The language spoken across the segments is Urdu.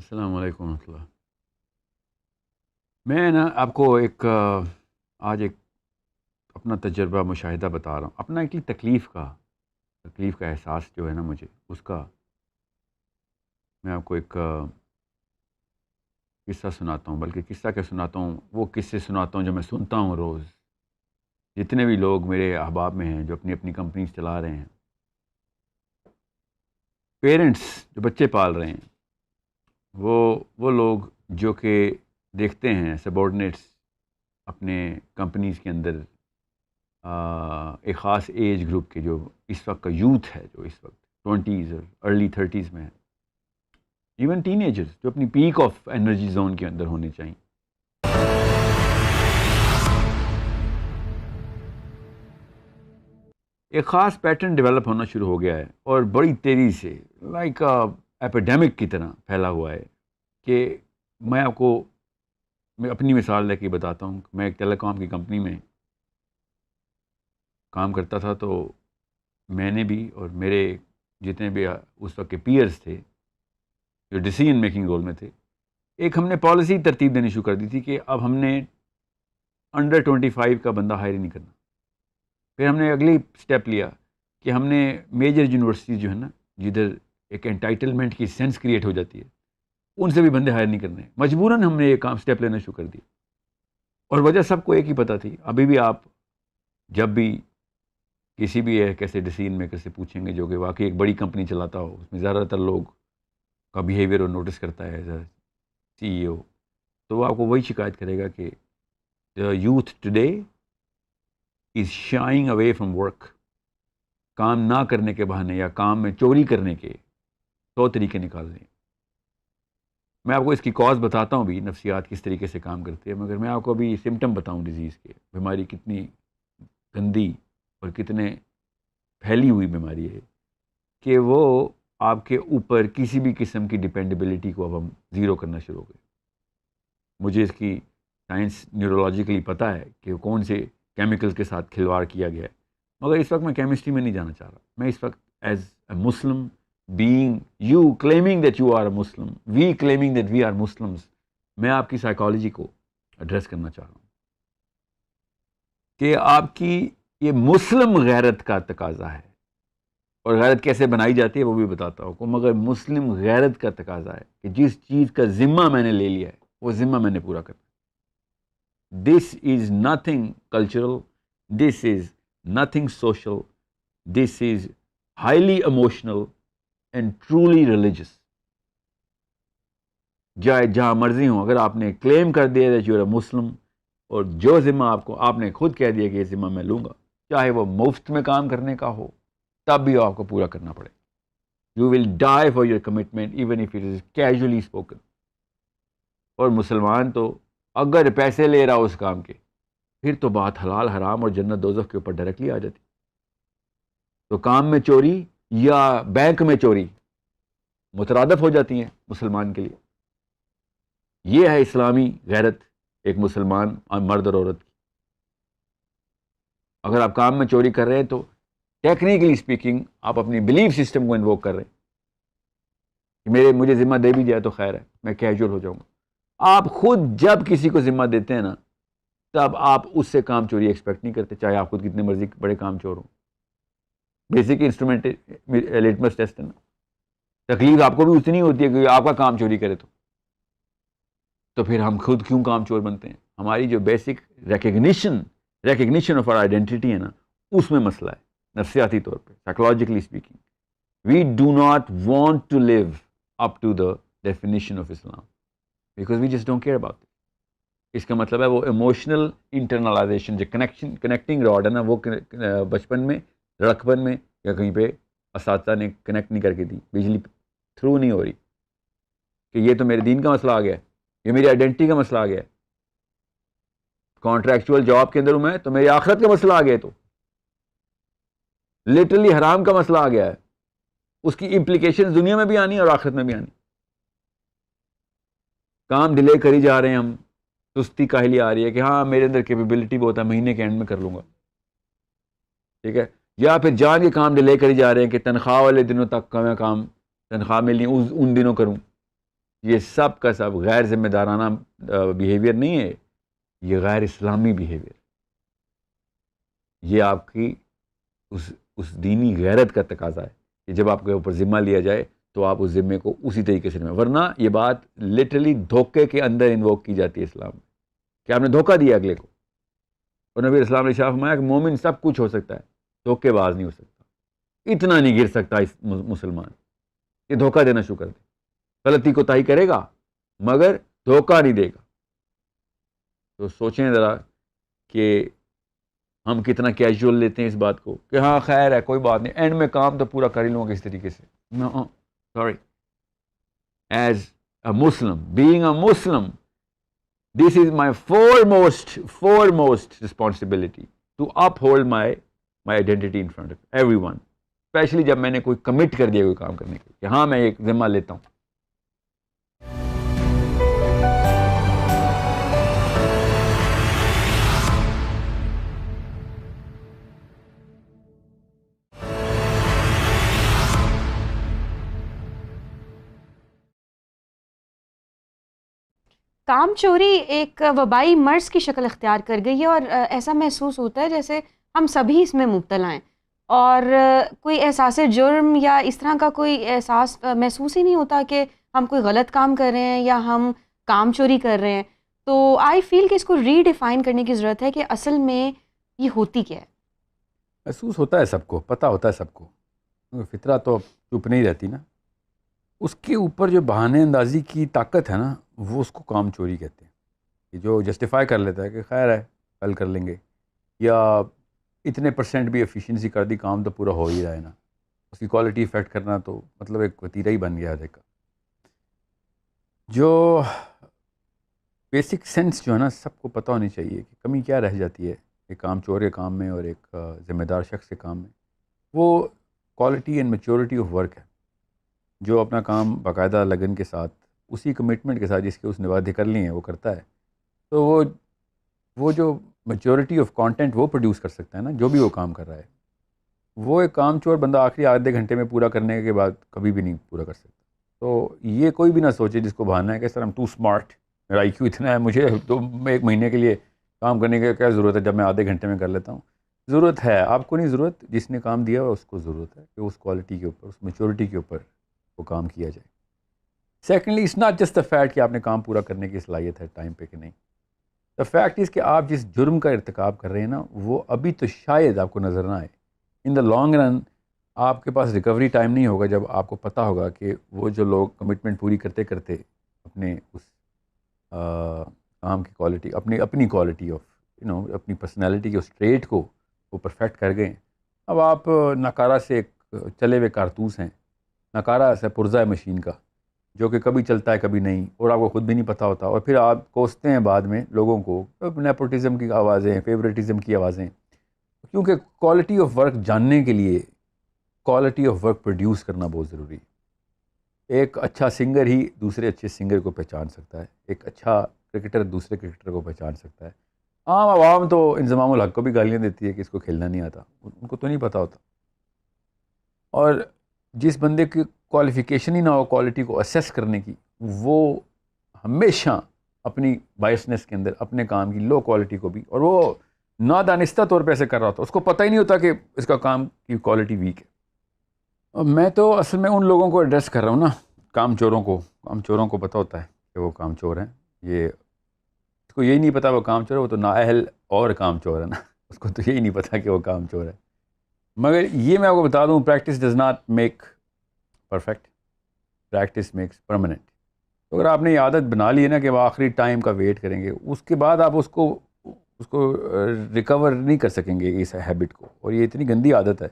السلام علیکم ورحمۃ اللہ۔ میں نا آپ کو آج ایک اپنا تجربہ مشاہدہ بتا رہا ہوں، اپنا ایک تکلیف کا احساس جو ہے نا مجھے اس کا میں آپ کو ایک قصہ سناتا ہوں، بلکہ قصہ کیا سناتا ہوں، وہ قصے سناتا ہوں جو میں سنتا ہوں روز۔ جتنے بھی لوگ میرے احباب میں ہیں جو اپنی اپنی کمپنیز چلا رہے ہیں، پیرنٹس جو بچے پال رہے ہیں، وہ لوگ جو کہ دیکھتے ہیں سبارڈینیٹس اپنے کمپنیز کے اندر ایک خاص ایج گروپ کے، جو اس وقت کا یوتھ ہے، جو اس وقت 20s اور ارلی 30s میں ہے، ایون ٹین ایجرز جو اپنی پیک آف انرجی زون کے اندر ہونے چاہیے، ایک خاص پیٹرن ڈیولپ ہونا شروع ہو گیا ہے اور بڑی تیزی سے لائک ایپیڈیمک کی طرح پھیلا ہوا ہے کہ میں اپنی مثال لے کے بتاتا ہوں۔ میں ایک ٹیلی کام کی کمپنی میں کام کرتا تھا، تو میں نے بھی اور میرے جتنے بھی اس وقت کے پیئرز تھے جو ڈیسیژن میکنگ رول میں تھے، ایک ہم نے پالیسی ترتیب دینی شروع کر دی تھی کہ اب ہم نے انڈر 25 کا بندہ ہائر نہیں کرنا۔ پھر ہم نے اگلی سٹیپ لیا کہ ہم نے میجر یونیورسٹیز جو ہے نا، جدھر ایک انٹائٹلمنٹ کی سینس کریٹ ہو جاتی ہے، ان سے بھی بندے ہائر نہیں کرنے۔ مجبوراً ہم نے یہ کام سٹیپ لینا شروع کر دیا، اور وجہ سب کو ایک ہی پتہ تھی۔ ابھی بھی آپ جب بھی کسی بھی ایک ایسے ڈیسیژن میکر سے پوچھیں گے جو کہ واقعی ایک بڑی کمپنی چلاتا ہو، اس میں زیادہ تر لوگ کا بیہیویئر وہ نوٹس کرتا ہے ایز اے سی ای او، تو وہ آپ کو وہی شکایت کرے گا کہ youth today is shying away from work. کام نہ کرنے کے بہانے یا کام میں چوری کرنے کے 100 طریقے نکال رہے ہیں۔ میں آپ کو اس کی کاز بتاتا ہوں بھی، نفسیات کس طریقے سے کام کرتی ہے، مگر میں آپ کو ابھی سمٹم بتاؤں ڈیزیز کے، بیماری کتنی گندی اور کتنے پھیلی ہوئی بیماری ہے کہ وہ آپ کے اوپر کسی بھی قسم کی ڈیپینڈیبلٹی کو اب ہم زیرو کرنا شروع ہو گئے۔ مجھے اس کی سائنس نیورولوجیکلی پتہ ہے کہ کون سے کیمیکلز کے ساتھ کھلواڑ کیا گیا ہے، مگر اس وقت میں کیمسٹری میں نہیں جانا چاہ رہا۔ میں اس وقت as a Muslim being you claiming that you are a Muslim, we claiming that we are Muslims، میں آپ کی سائیکالوجی کو ایڈریس کرنا چاہ رہا ہوں کہ آپ کی یہ مسلم غیرت کا تقاضا ہے، اور غیرت کیسے بنائی جاتی ہے وہ بھی بتاتا ہوں، مگر مسلم غیرت کا تقاضا ہے کہ جس چیز کا ذمہ میں نے لے لیا ہے وہ ذمہ میں نے پورا کرنا۔ This is nothing cultural, this is nothing social, this is highly emotional and truly religious. جہاں مرضی ہوں، اگر آپ نے کلیم کر دیا that you are a Muslim, اور جو ذمہ آپ نے خود کہہ دیا کہ یہ ذمہ میں لوں گا، چاہے وہ مفت میں کام کرنے کا ہو، تب بھی آپ کو پورا کرنا پڑے۔ You will die for your commitment even if it is casually spoken. اور مسلمان تو اگر پیسے لے رہا اس کام کے، پھر تو بات حلال حرام اور جنت دوزخ کے اوپر ڈائریکٹلی آ جاتی۔ تو کام میں چوری یا بینک میں چوری مترادف ہو جاتی ہیں مسلمان کے لیے۔ یہ ہے اسلامی غیرت ایک مسلمان مرد اور عورت کی۔ اگر آپ کام میں چوری کر رہے ہیں تو ٹیکنیکلی اسپیکنگ آپ اپنی بلیف سسٹم کو انووک کر رہے ہیں کہ مجھے ذمہ دے بھی دیا تو خیر ہے، میں کیجول ہو جاؤں گا۔ آپ خود جب کسی کو ذمہ دیتے ہیں نا، تب آپ اس سے کام چوری ایکسپیکٹ نہیں کرتے، چاہے آپ خود کتنے مرضی بڑے کام چور ہوں۔ بیسک انسٹرومنٹ لٹمس ٹیسٹ ہے نا۔ تکلیف آپ کو بھی اتنی ہوتی ہے کہ آپ کا کام چوری کرے تو پھر ہم خود کیوں کام چور بنتے ہیں؟ ہماری جو basic recognition of our identity ہے نا، اس میں مسئلہ ہے نفسیاتی طور پہ، psychologically speaking. We do not want to live up to the definition of Islam because we just don't care about it. اس کا مطلب ہے وہ ایموشنل انٹرنلائزیشن، جو کنیکٹنگ راڈ ہے نا، وہ بچپن میں، لڑکپن میں یا کہیں پہ اساتذہ نے کنیکٹ نہیں کر کے دی، بجلی تھرو نہیں ہو رہی کہ یہ تو میرے دین کا مسئلہ آ گیا ہے، یہ میری آئیڈینٹی کا مسئلہ آ گیا ہے۔ کانٹریکچوئل جاب کے اندر ہوں میں تو میری آخرت کا مسئلہ آ گیا، تو لٹرلی حرام کا مسئلہ آ گیا ہے، اس کی امپلیکیشن دنیا میں بھی آنی اور آخرت میں بھی آنی۔ کام ڈیلے کری جا رہے ہیں ہم، سستی کاہلی آ رہی ہے کہ ہاں میرے اندر کیپیبلٹی بہت ہے، مہینے کے اینڈ میں کر لوں گا، ٹھیک ہے، یا پھر جان کے کام ڈیلے کری جا رہے ہیں کہ تنخواہ والے دنوں تک کا میں کام تنخواہ ملنی ان دنوں کروں، یہ سب کا سب غیر ذمہ دارانہ بیہیویئر نہیں ہے، یہ غیر اسلامی بیہیویئر، یہ آپ کی اس دینی غیرت کا تقاضا ہے کہ جب آپ کے اوپر ذمہ لیا جائے تو آپ اس ذمے کو اسی طریقے سے نبھائیں، ورنہ یہ بات لٹرلی دھوکے کے اندر انووک کی جاتی ہے اسلام میں کہ آپ نے دھوکہ دیا اگلے کو. اور نبی اسلام نے ارشاد فرمایا کہ مومن سب کچھ ہو سکتا ہے، دھوکے باز نہیں ہو سکتا، اتنا نہیں گر سکتا اس مسلمان یہ دھوکہ دینا شروع کر دے، غلطی کوتاہی کرے گا مگر دھوکہ نہیں دے گا. تو سوچیں ذرا کہ ہم کتنا کیجول لیتے ہیں اس بات کو کہ ہاں خیر ہے کوئی بات نہیں، اینڈ میں کام تو پورا کر ہی لوں گا اس طریقے سے. No, sorry. As a Muslim, being a Muslim, this is my foremost responsibility to uphold my identity in front of everyone. Especially جب میں نے کوئی کمٹ کر دیا کوئی کام کرنے کے کہ ہاں میں ایک ذمہ لیتا ہوں. کام چوری ایک وبائی مرض کی شکل اختیار کر گئی ہے، اور ایسا محسوس ہوتا ہے جیسے ہم سبھی اس میں مبتلا ہیں، اور کوئی احساس جرم یا اس طرح کا کوئی احساس محسوس ہی نہیں ہوتا کہ ہم کوئی غلط کام کر رہے ہیں یا ہم کام چوری کر رہے ہیں. تو آئی فیل کہ اس کو ری ڈیفائن کرنے کی ضرورت ہے کہ اصل میں یہ ہوتی کیا ہے. محسوس ہوتا ہے سب کو، پتہ ہوتا ہے سب کو، فطرہ تو چپ نہیں رہتی نا. اس کے اوپر جو بہانے اندازی کی طاقت ہے نا، وہ اس کو کام چوری کہتے ہیں. کہ جو جسٹیفائی کر لیتا ہے کہ خیر ہے کل کر لیں گے، یا اتنے % بھی ایفیشینسی کر دی، کام تو پورا ہو ہی رہا ہے نا، اس کی کوالٹی افیکٹ کرنا تو مطلب ایک وتیرہ ہی بن گیا ہے کا. جو بیسک سینس جو ہے نا سب کو پتہ ہونی چاہیے کہ کمی کیا رہ جاتی ہے ایک کام چور کے کام میں اور ایک ذمہ دار شخص کے کام میں. وہ quality and maturity of work ہے. جو اپنا کام باقاعدہ لگن کے ساتھ اسی کمٹمنٹ کے ساتھ جس کے اس نے وعدے کر لیے ہیں وہ کرتا ہے، تو وہ جو میچورٹی آف کانٹینٹ وہ پروڈیوس کر سکتا ہے نا جو بھی وہ کام کر رہا ہے. وہ ایک کام چور بندہ آخری آدھے گھنٹے میں پورا کرنے کے بعد کبھی بھی نہیں پورا کر سکتا. تو یہ کوئی بھی نہ سوچے جس کو بہانا ہے کہ سر ہم ٹو اسمارٹ، میرا آئی کیو اتنا ہے، مجھے تو ایک مہینے کے لیے کام کرنے کی کیا ضرورت ہے جب میں آدھے گھنٹے میں کر لیتا ہوں. ضرورت ہے آپ کو نہیں، ضرورت جس نے کام دیا ہوا اس کو ضرورت ہے کہ اس کوالٹی کے اوپر، اس میچورٹی کے اوپر وہ کام کیا جائے. Secondly it's not just the fact کہ آپ نے کام پورا کرنے کی صلاحیت ہے ٹائم پہ کہ نہیں. دا فیکٹ از کہ آپ جس جرم کا ارتکاب کر رہے ہیں نا وہ ابھی تو شاید آپ کو نظر نہ آئے. ان دا لانگ رن آپ کے پاس ریکوری ٹائم نہیں ہوگا جب آپ کو پتہ ہوگا کہ وہ جو لوگ کمٹمنٹ پوری کرتے کرتے اپنے اس کام کی کوالٹی، اپنی کوالٹی آف اپنی پرسنالٹی کے اس ٹریٹ کو وہ پرفیکٹ کر گئے. اب آپ ناکارہ سے ایک چلے ہوئے کارتوس ہیں، ناکارہ سے پرزہ ہے مشین کا جو کہ کبھی چلتا ہے کبھی نہیں، اور آپ کو خود بھی نہیں پتہ ہوتا، اور پھر آپ کوستے ہیں بعد میں لوگوں کو نیپوٹزم کی آوازیں، فیوریٹزم کی آوازیں. کیونکہ کوالٹی آف ورک جاننے کے لیے کوالٹی آف ورک پروڈیوس کرنا بہت ضروری ہے. ایک اچھا سنگر ہی دوسرے اچھے سنگر کو پہچان سکتا ہے، ایک اچھا کرکٹر دوسرے کرکٹر کو پہچان سکتا ہے. عام عوام تو انضمام الحق کو بھی گالیاں دیتی ہے کہ اس کو کھیلنا نہیں آتا، ان کو تو نہیں پتہ ہوتا. اور جس بندے کی کوالیفیکیشن ہی نہ ہو کوالٹی کو اسیس کرنے کی، وہ ہمیشہ اپنی بائسنس کے اندر اپنے کام کی لو کوالٹی کو بھی، اور وہ نادانستہ طور پہ ایسے کر رہا ہوتا، اس کو پتہ ہی نہیں ہوتا کہ اس کا کام کی کوالٹی ویک ہے. میں تو اصل میں ان لوگوں کو ایڈریس کر رہا ہوں نا، کام چوروں کو پتہ ہوتا ہے کہ وہ کام چور ہیں. یہ اس کو یہی نہیں پتہ وہ کام چور ہے، وہ تو نااہل اور کام چور ہے نا، اس کو تو یہی نہیں پتہ کہ وہ کام چور ہے. مگر یہ میں آپ کو بتا دوں، practice does not make perfect, practice makes permanent. تو اگر آپ نے یہ عادت بنا لی ہے نا کہ وہ آخری ٹائم کا ویٹ کریں گے، اس کے بعد آپ اس کو ریکور نہیں کر سکیں گے اس ہیبٹ کو. اور یہ اتنی گندی عادت ہے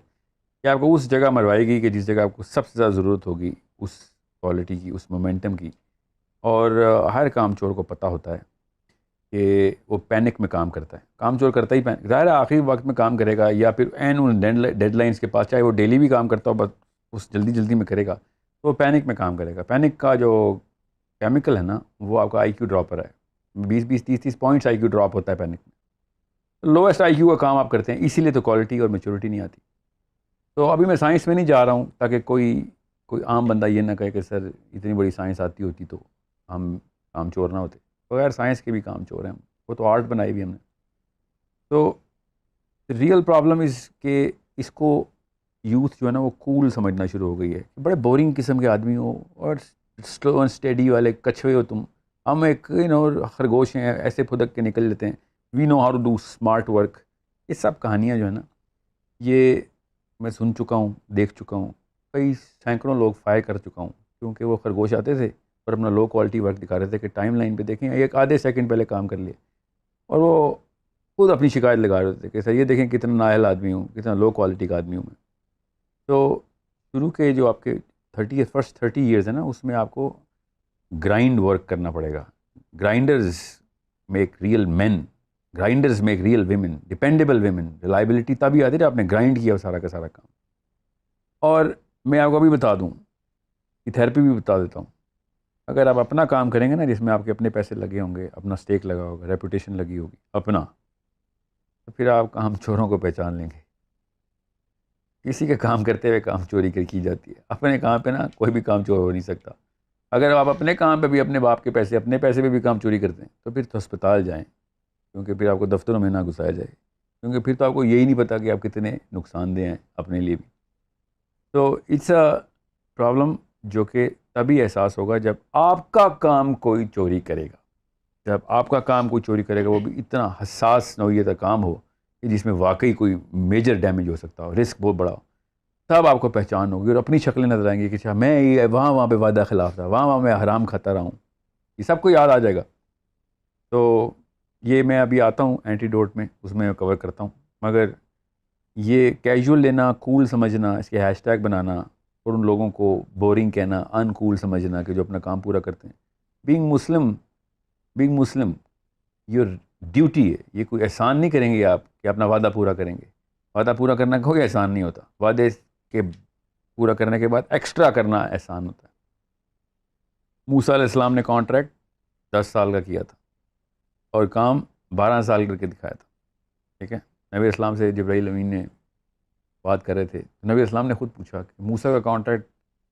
کہ آپ کو اس جگہ مروائے گی کہ جس جگہ آپ کو سب سے زیادہ ضرورت ہوگی اس کوالٹی کی، اس مومنٹم کی. اور ہر کام چور کو پتہ ہوتا ہے کہ وہ پینک میں کام کرتا ہے. کام چور کرتا ہی ظاہر ہے آخری وقت میں کام کرے گا، یا پھر ان ڈیڈ لائنس کے پاس، چاہے وہ ڈیلی بھی کام کرتا ہو بس اس جلدی میں کرے گا، تو وہ پینک میں کام کرے گا. پینک کا جو کیمیکل ہے نا وہ آپ کا آئی کیو ڈراپر ہے. 20-30 پوائنٹس آئی کیو ڈراپ ہوتا ہے پینک میں. لویسٹ آئی کیو کا کام آپ کرتے ہیں، اسی لیے تو کوالٹی اور میچورٹی نہیں آتی. تو ابھی میں سائنس میں نہیں جا رہا ہوں تاکہ کوئی عام بندہ یہ نہ کہے کہ سر اتنی بڑی سائنس آتی ہوتی تو ہم کام چور نہ ہوتے. بغیر سائنس کے بھی کام چور ہیں ہم, وہ تو آرٹ بنائی بھی ہم نے. تو ریئل پرابلم از کہ اس کو یوتھ جو ہے نا وہ کول سمجھنا شروع ہو گئی ہے. بڑے بورنگ قسم کے آدمی ہو اور سلو اینڈ اسٹیڈی والے کچھوے ہو تم. ہم ایک خرگوش ہیں, ایسے پھدک کے نکل لیتے ہیں. We know how to do smart work. یہ سب کہانیاں جو ہے نا یہ میں سن چکا ہوں, دیکھ چکا ہوں, کئی سینکڑوں لوگ فائر کر چکا ہوں, کیونکہ وہ خرگوش آتے تھے اور اپنا لو کوالٹی ورک دکھا رہے تھے کہ ٹائم لائن پہ دیکھیں ایک آدھے سیکنڈ پہلے کام کر لیا, اور وہ خود اپنی شکایت لگا رہے تھے کہ سر یہ دیکھیں کتنا نااہل آدمی ہوں, کتنا لو کوالٹی کا آدمی ہوں میں. تو شروع کے جو آپ کے فرسٹ 30 ایئرز ہیں نا اس میں آپ کو گرائنڈ ورک کرنا پڑے گا. Grinders make real men, grinders make real women, dependable women. Reliability تبھی آتی ہے آپ نے گرائنڈ کیا سارا کا سارا کام. اور میں آپ کو ابھی بتا دوں کہ تھیراپی بھی بتا دیتا ہوں. اگر آپ اپنا کام کریں گے نا جس میں آپ کے اپنے پیسے لگے ہوں گے, اپنا اسٹیک لگا ہوگا, ریپوٹیشن لگی ہوگی اپنا, تو پھر آپ کام چوروں کو پہچان لیں گے. کسی کا کام کرتے ہوئے کام چوری کی جاتی ہے. اپنے کام پہ نا کوئی بھی کام چور ہو نہیں سکتا. اگر آپ اپنے کام پہ بھی اپنے باپ کے پیسے, اپنے پیسے پہ بھی کام چوری کرتے ہیں تو پھر تو اسپتال جائیں, کیونکہ پھر آپ کو دفتروں میں نہ گھسایا جائے, کیونکہ پھر تو آپ کو یہی نہیں پتہ کہ آپ کتنے نقصان دہ ہیں اپنے لیے بھی. تو اٹس اے پرابلم جو کہ تبھی احساس ہوگا جب آپ کا کام کوئی چوری کرے گا. جب آپ کا کام کوئی چوری کرے گا, وہ بھی اتنا حساس نوعیت کا کام ہو کہ جس میں واقعی کوئی میجر ڈیمیج ہو سکتا ہو, رسک بہت بڑا ہو, تب آپ کو پہچان ہوگی اور اپنی شکلیں نظر آئیں گی کہ اچھا میں یہ وہاں پہ وعدہ خلاف تھا, وہاں میں حرام کھاتا رہا ہوں. یہ سب کو یاد آ جائے گا. تو یہ میں ابھی آتا ہوں اینٹی ڈوٹ میں, اس میں کور کرتا ہوں. مگر یہ کیجول لینا, کول سمجھنا, اس کے ہیش ٹیگ بنانا اور ان لوگوں کو بورنگ کہنا, ان کول سمجھنا کہ جو اپنا کام پورا کرتے ہیں. بینگ مسلم یہ ڈیوٹی ہے. یہ کوئی احسان نہیں کریں گے آپ کہ اپنا وعدہ پورا کریں گے. وعدہ پورا کرنا کوئی احسان نہیں ہوتا. وعدے کے پورا کرنے کے بعد ایکسٹرا کرنا احسان ہوتا ہے. موسیٰ علیہ السلام نے کانٹریکٹ 10 سال کا کیا تھا اور کام 12 سال کر کے دکھایا تھا. ٹھیک ہے, نبی اسلام سے جبرائیل امین نے بات کر رہے تھے, نبی اسلام نے خود پوچھا کہ موسیٰ کا کانٹریکٹ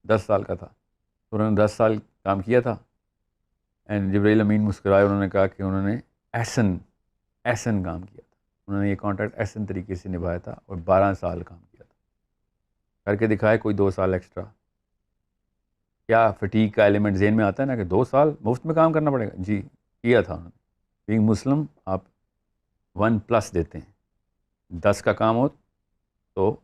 10 سال کا تھا, تو انہوں نے 10 سال کام کیا تھا. اینڈ جبرائیل امین مسکرائے, انہوں نے کہا کہ انہوں نے احسن کام کیا تھا. انہوں نے یہ کانٹریکٹ احسن طریقے سے نبھایا تھا اور 12 سال کام کیا تھا. کر کے دکھائے کوئی 2 سال ایکسٹرا. کیا فٹیگ کا ایلیمنٹ ذہن میں آتا ہے نا کہ 2 سال مفت میں کام کرنا پڑے گا. جی کیا تھا انہوں نے. بینگ مسلم آپ 1+ دیتے ہیں. 10 کا کام ہو تو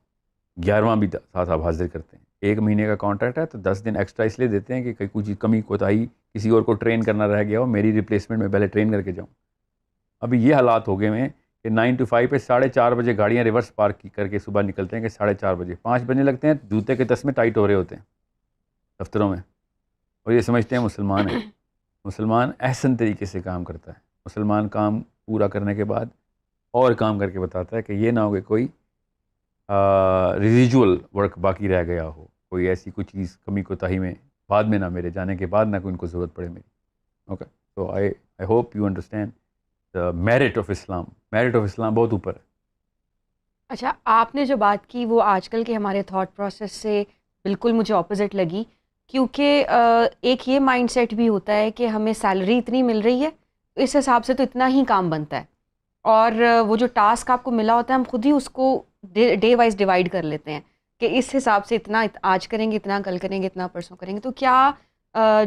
11واں بھی ساتھ آپ حاضر کرتے ہیں. 1 مہینے کا کانٹریکٹ ہے تو 10 دن ایکسٹرا اس لیے دیتے ہیں کہ کوئی چیز کمی کوتاہی کسی اور کو ٹرین کرنا رہ گیا ہو, میری ریپلیسمنٹ میں پہلے ٹرین کر کے جاؤں. ابھی یہ حالات ہو گئے ہیں کہ 9 to 5 پہ 4:30 بجے گاڑیاں ریورس پارک کر کے صبح نکلتے ہیں کہ 4:30 بجے 5 بجنے لگتے ہیں, جوتے کے تسمے ٹائٹ ہو رہے ہوتے ہیں دفتروں میں, اور یہ سمجھتے ہیں مسلمان ہیں. مسلمان احسن طریقے سے کام کرتا ہے. مسلمان کام پورا کرنے کے بعد اور کام کر کے بتاتا ہے کہ یہ نہ ہو کہ کوئی ریزیجول ورک باقی رہ گیا ہو, کوئی ایسی کوئی چیز کمی کوتاہی میں بعد میں نہ, میرے جانے کے بعد نہ کوئی ان کو ضرورت پڑے میری. اوکے, تو I hope you understand the merit of Islam. Merit of Islam بہت اوپر ہے. اچھا, آپ نے جو بات کی وہ آج کل کے ہمارے تھاٹ پروسیس سے بالکل مجھے اپوزٹ لگی, کیونکہ ایک یہ مائنڈ سیٹ بھی ہوتا ہے کہ ہمیں سیلری اتنی مل رہی ہے, اس حساب سے تو اتنا ہی کام بنتا ہے, اور وہ جو ٹاسک آپ کو ملا ہوتا ہے ہم خود ہی اس کو ڈے وائز ڈیوائڈ کر لیتے ہیں کہ اس حساب سے اتنا آج کریں گے, اتنا کل کریں گے, اتنا پرسوں کریں گے. تو کیا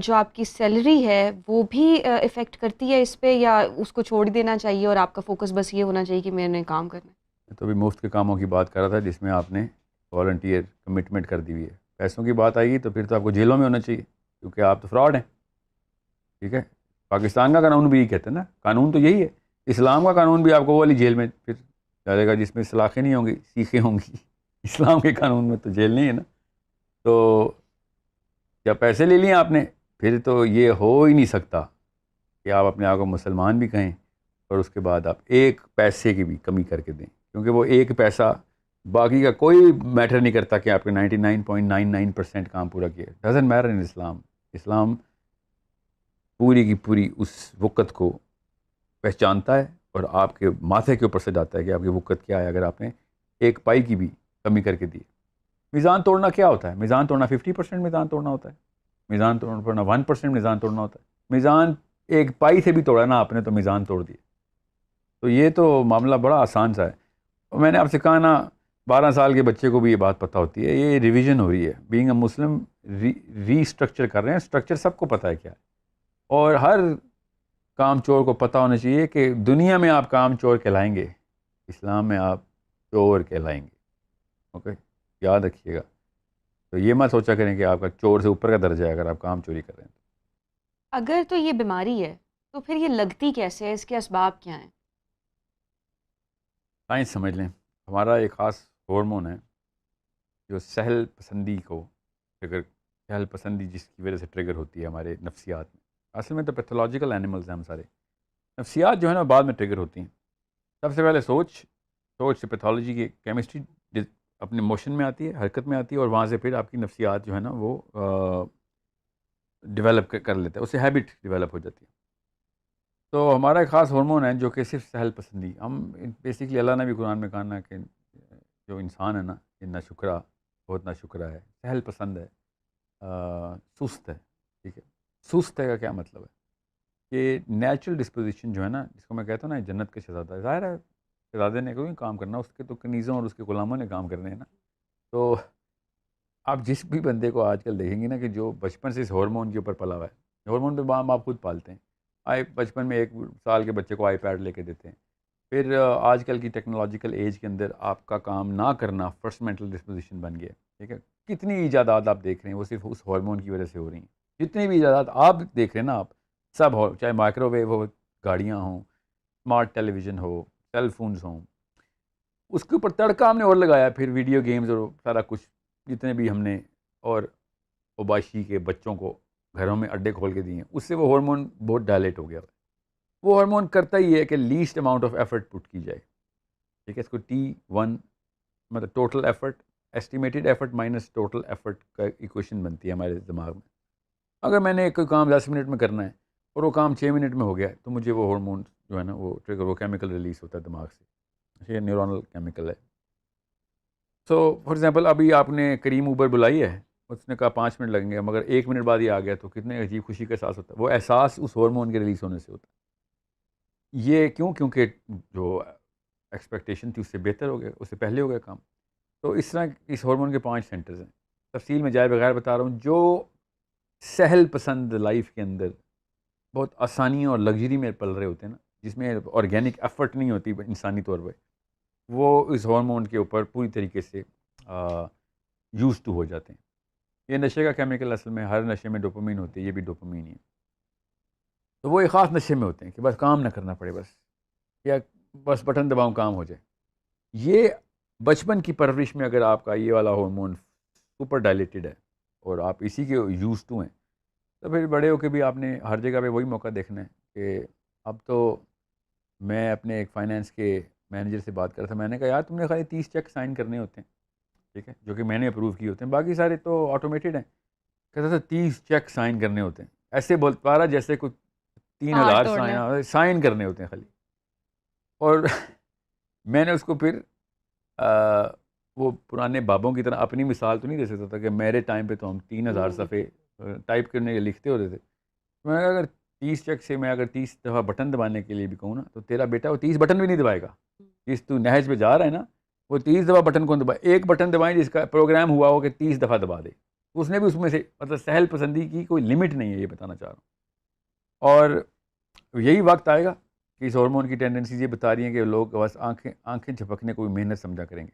جو آپ کی سیلری ہے وہ بھی افیکٹ کرتی ہے اس پہ, یا اس کو چھوڑ دینا چاہیے اور آپ کا فوکس بس یہ ہونا چاہیے کہ میں نے کام کرنا ہے؟ میں تو ابھی مفت کے کاموں کی بات کر رہا تھا جس میں آپ نے والنٹیئر کمٹمنٹ کر دی ہوئی ہے. پیسوں کی بات آئے گی تو پھر تو آپ کو جیلوں میں ہونا چاہیے, کیونکہ آپ تو فراڈ ہیں. ٹھیک ہے, پاکستان کا قانون بھی یہی کہتے ہیں نا, قانون تو یہی ہے. اسلام کا قانون بھی آپ کو وہ والی جیل میں پھر ڈالے گا جس میں سلاخیں نہیں ہوں گی, سیخیں ہوں گی. اسلام کے قانون میں تو جیل نہیں ہے نا. تو جب پیسے لے لیے آپ نے, پھر تو یہ ہو ہی نہیں سکتا کہ آپ اپنے آپ کو مسلمان بھی کہیں اور اس کے بعد آپ ایک پیسے کی بھی کمی کر کے دیں, کیونکہ وہ ایک پیسہ باقی کا کوئی میٹر نہیں کرتا کہ آپ کے 99.99% کام پورا کیا. ڈزنٹ میٹر ان اسلام. اسلام پوری کی پوری اس وقت کو پہچانتا ہے اور آپ کے ماتھے کے اوپر سے جاتا ہے کہ آپ کی وقت کیا ہے اگر آپ نے ایک پائی کی بھی کمی کر کے دی. میزان توڑنا کیا ہوتا ہے؟ میزان توڑنا 50% میزان توڑنا ہوتا ہے. میزان توڑنا 1% میزان توڑنا ہوتا ہے. میزان ایک پائی سے بھی توڑا نا آپ نے تو میزان توڑ دیا. تو یہ تو معاملہ بڑا آسان سا ہے. اور میں نے آپ سے کہا نا 12 سال کے بچے کو بھی یہ بات پتہ ہوتی ہے. یہ ریویژن ہو رہی ہے. Being a Muslim re structure کر رہے ہیں. اسٹرکچر سب کو پتہ ہے کیا ہے, اور ہر کام چور کو پتہ ہونا چاہیے کہ دنیا میں آپ کام چور کہلائیں گے, اسلام میں آپ چور کہلائیں گے. اوکے, یاد رکھیے گا. تو یہ مت سوچا کریں کہ آپ کا چور سے اوپر کا درجہ ہے اگر آپ کام چوری کر رہے ہیں. اگر تو یہ بیماری ہے تو پھر یہ لگتی کیسے ہے, اس کے اسباب کیا ہیں؟ سائنس سمجھ لیں. ہمارا ایک خاص ہارمون ہے جو سہل پسندی کو ٹریگر, سہل پسندی جس کی وجہ سے ٹریگر ہوتی ہے ہمارے نفسیات میں. اصل میں تو پیتھولوجیکل اینیملز ہیں ہم سارے. نفسیات جو ہے نا بعد میں ٹریگر ہوتی ہیں. سب سے پہلے سوچ سے پیتھولوجی کی کیمسٹری اپنے موشن میں آتی ہے, حرکت میں آتی ہے, اور وہاں سے پھر آپ کی نفسیات جو ہے نا وہ ڈیولپ کر لیتے ہیں, اس سے ہیبٹ ڈیولپ ہو جاتی ہے. تو ہمارا ایک خاص ہارمون ہے جو کہ صرف سہل پسندی, ہم بیسکلی اللہ نے بھی قرآن میں کہا نا کہ جو انسان ہے نا یہ نا شکرا, بہت نا شکرا ہے, سہل پسند ہے, سست ہے. ٹھیک ہے, سست ہے کا کیا مطلب ہے کہ نیچرل ڈسپوزیشن جو ہے نا, جس کو میں کہتا ہوں نا جنت کے شہزادہ ہے, ظاہر ہے شہزادے نے کوئی کام کرنا, اس کے تو کنیزوں اور اس کے غلاموں نے کام کرنے ہیں نا. تو آپ جس بھی بندے کو آج کل دیکھیں گے نا کہ جو بچپن سے اس ہارمون کے اوپر پلا ہوا ہے, ہارمون پہ ماں باپ خود پالتے ہیں. بچپن میں 1 سال کے بچے کو آئی پیڈ لے کے دیتے ہیں. پھر آج کل کی ٹیکنالوجیکل ایج کے اندر آپ کا کام نہ کرنا فرسٹ مینٹل ڈسپوزیشن بن گیا. ٹھیک ہے, کتنی ایجادات آپ دیکھ رہے ہیں وہ صرف اس ہارمون کی وجہ سے ہو رہی ہیں. جتنی بھی ایجادات آپ دیکھ رہے ہیں نا آپ سب ہو, چاہے مائکرو ویو ہو, گاڑیاں ہوں, اسمارٹ ٹیلی ویژن ہو, سیل فونز ہوں, اس کے اوپر تڑکا ہم نے اور لگایا. پھر ویڈیو گیمز اور سارا کچھ جتنے بھی ہم نے اور اوباشی کے بچوں کو گھروں میں اڈے کھول کے دیے ہیں, اس سے وہ ہارمون بہت ڈائلیٹ ہو گیا. وہ ہارمون کرتا ہی ہے کہ least amount of effort put کی جائے. ٹھیک ہے, اس کو T1 مطلب total effort, estimated effort minus total effort کا ایکویشن بنتی ہے ہمارے دماغ میں. اگر میں نے کوئی کام 10 منٹ میں کرنا ہے اور وہ کام 6 منٹ میں ہو گیا تو مجھے وہ ہارمون جو ہے نا وہ ٹریگر, وہ کیمیکل ریلیز ہوتا ہے دماغ سے. یہ نیورونل کیمیکل ہے. سو فار ایگزامپل ابھی آپ نے کریم اوبر بلائی ہے, اس نے کہا 5 منٹ لگیں گے, مگر 1 منٹ بعد ہی آ گیا, تو کتنے عجیب خوشی کا احساس ہوتا ہے. وہ احساس اس ہارمون کے ریلیز ہونے سے ہوتا ہے. یہ کیوں؟ کیونکہ جو ایکسپیکٹیشن تھی اس سے بہتر ہو گیا, اس سے پہلے ہو گیا کام. تو اس طرح اس ہارمون کے 5 سینٹرز ہیں. تفصیل میں جائے بغیر بتا رہا ہوں. جو سہل پسند لائف کے اندر بہت آسانیاں اور لگژری میں پل رہے ہوتے ہیں نا, جس میں آرگینک ایفرٹ نہیں ہوتی انسانی طور پہ, وہ اس ہارمون کے اوپر پوری طریقے سے یوز ٹو ہو جاتے ہیں. یہ نشے کا کیمیکل, اصل میں ہر نشے میں ڈوپامین ہوتی ہے, یہ بھی ڈوپامین ہی ہے. تو وہ ایک خاص نشے میں ہوتے ہیں کہ بس کام نہ کرنا پڑے, بس یا بس بٹن دباؤں کام ہو جائے. یہ بچپن کی پرورش میں اگر آپ کا یہ والا ہارمون سپر ڈائلیٹڈ ہے اور آپ اسی کے یوز ٹو ہیں, تو پھر بڑے ہو کے بھی آپ نے ہر جگہ پہ وہی موقع دیکھنا ہے. کہ اب تو میں اپنے ایک فائنینس کے مینیجر سے بات کر رہا تھا, میں نے کہا یار تم نے خالی 30 چیک سائن کرنے ہوتے ہیں, ٹھیک ہے, جو کہ میں نے اپروو کیے ہوتے ہیں, باقی سارے تو آٹومیٹڈ ہیں. کہتا تھا 30 چیک سائن کرنے ہوتے ہیں. ایسے بول پا رہا جیسے کوئی 3000 سائن کرنے ہوتے ہیں خالی. اور میں نے اس کو پھر وہ پرانے بابوں کی طرح اپنی مثال تو نہیں دے سکتا تھا کہ میرے ٹائم پہ تو ہم 3000 صفحے ٹائپ کرنے کے لکھتے ہوتے تھے. میں نے کہا اگر 30 چیک سے میں اگر 30 دفعہ بٹن دبانے کے لیے بھی کہوں نا, تو تیرا بیٹا وہ 30 بٹن بھی نہیں دبائے گا. جس تو نہج پہ جا رہا ہے نا وہ 30 دفعہ بٹن کون دبائے, ایک بٹن دبائیں جس کا پروگرام ہوا ہو کہ 30 دفعہ دبا دے. اس نے بھی اس میں سے مطلب سہل پسندی کی کوئی لمٹ نہیں ہے, یہ بتانا چاہ رہا ہوں. اور یہی وقت آئے گا کہ اس ہارمون کی ٹینڈنسیز یہ بتا رہی ہیں کہ لوگ بس آنکھیں جھپکنے کو بھی محنت سمجھا کریں گے.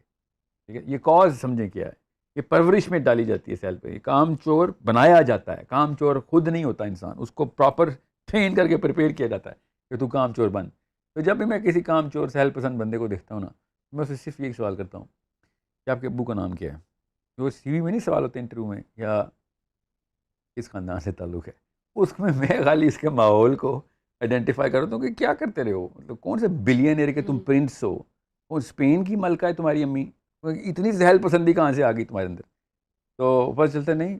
ٹھیک ہے, یہ کاز سمجھیں کیا ہے. یہ پرورش میں ڈالی جاتی ہے سیل پہ. یہ کام چور بنایا جاتا ہے, کام چور خود نہیں ہوتا انسان, اس کو پراپر ٹرین کر کے پریپیئر کیا جاتا ہے کہ تو کام چور بن. تو جب بھی میں کسی کام چور سہل پسند بندے کو دیکھتا ہوں نا, میں اسے صرف یہ سوال کرتا ہوں کہ آپ کے ابو کا نام کیا ہے. جو سی وی میں نہیں سوال ہوتے انٹرویو میں, یا کس خاندان سے تعلق ہے, اس میں خالی اس کے ماحول کو آئیڈینٹیفائی کرتا ہوں کہ کیا کرتے رہے ہو, مطلب کون سے بلینئر کہ تم پرنس ہو, کون اسپین کی ملکہ ہے تمہاری امی, اتنی سہل پسندی کہاں سے آ گئی تمہارے اندر. تو پتہ چلتا نہیں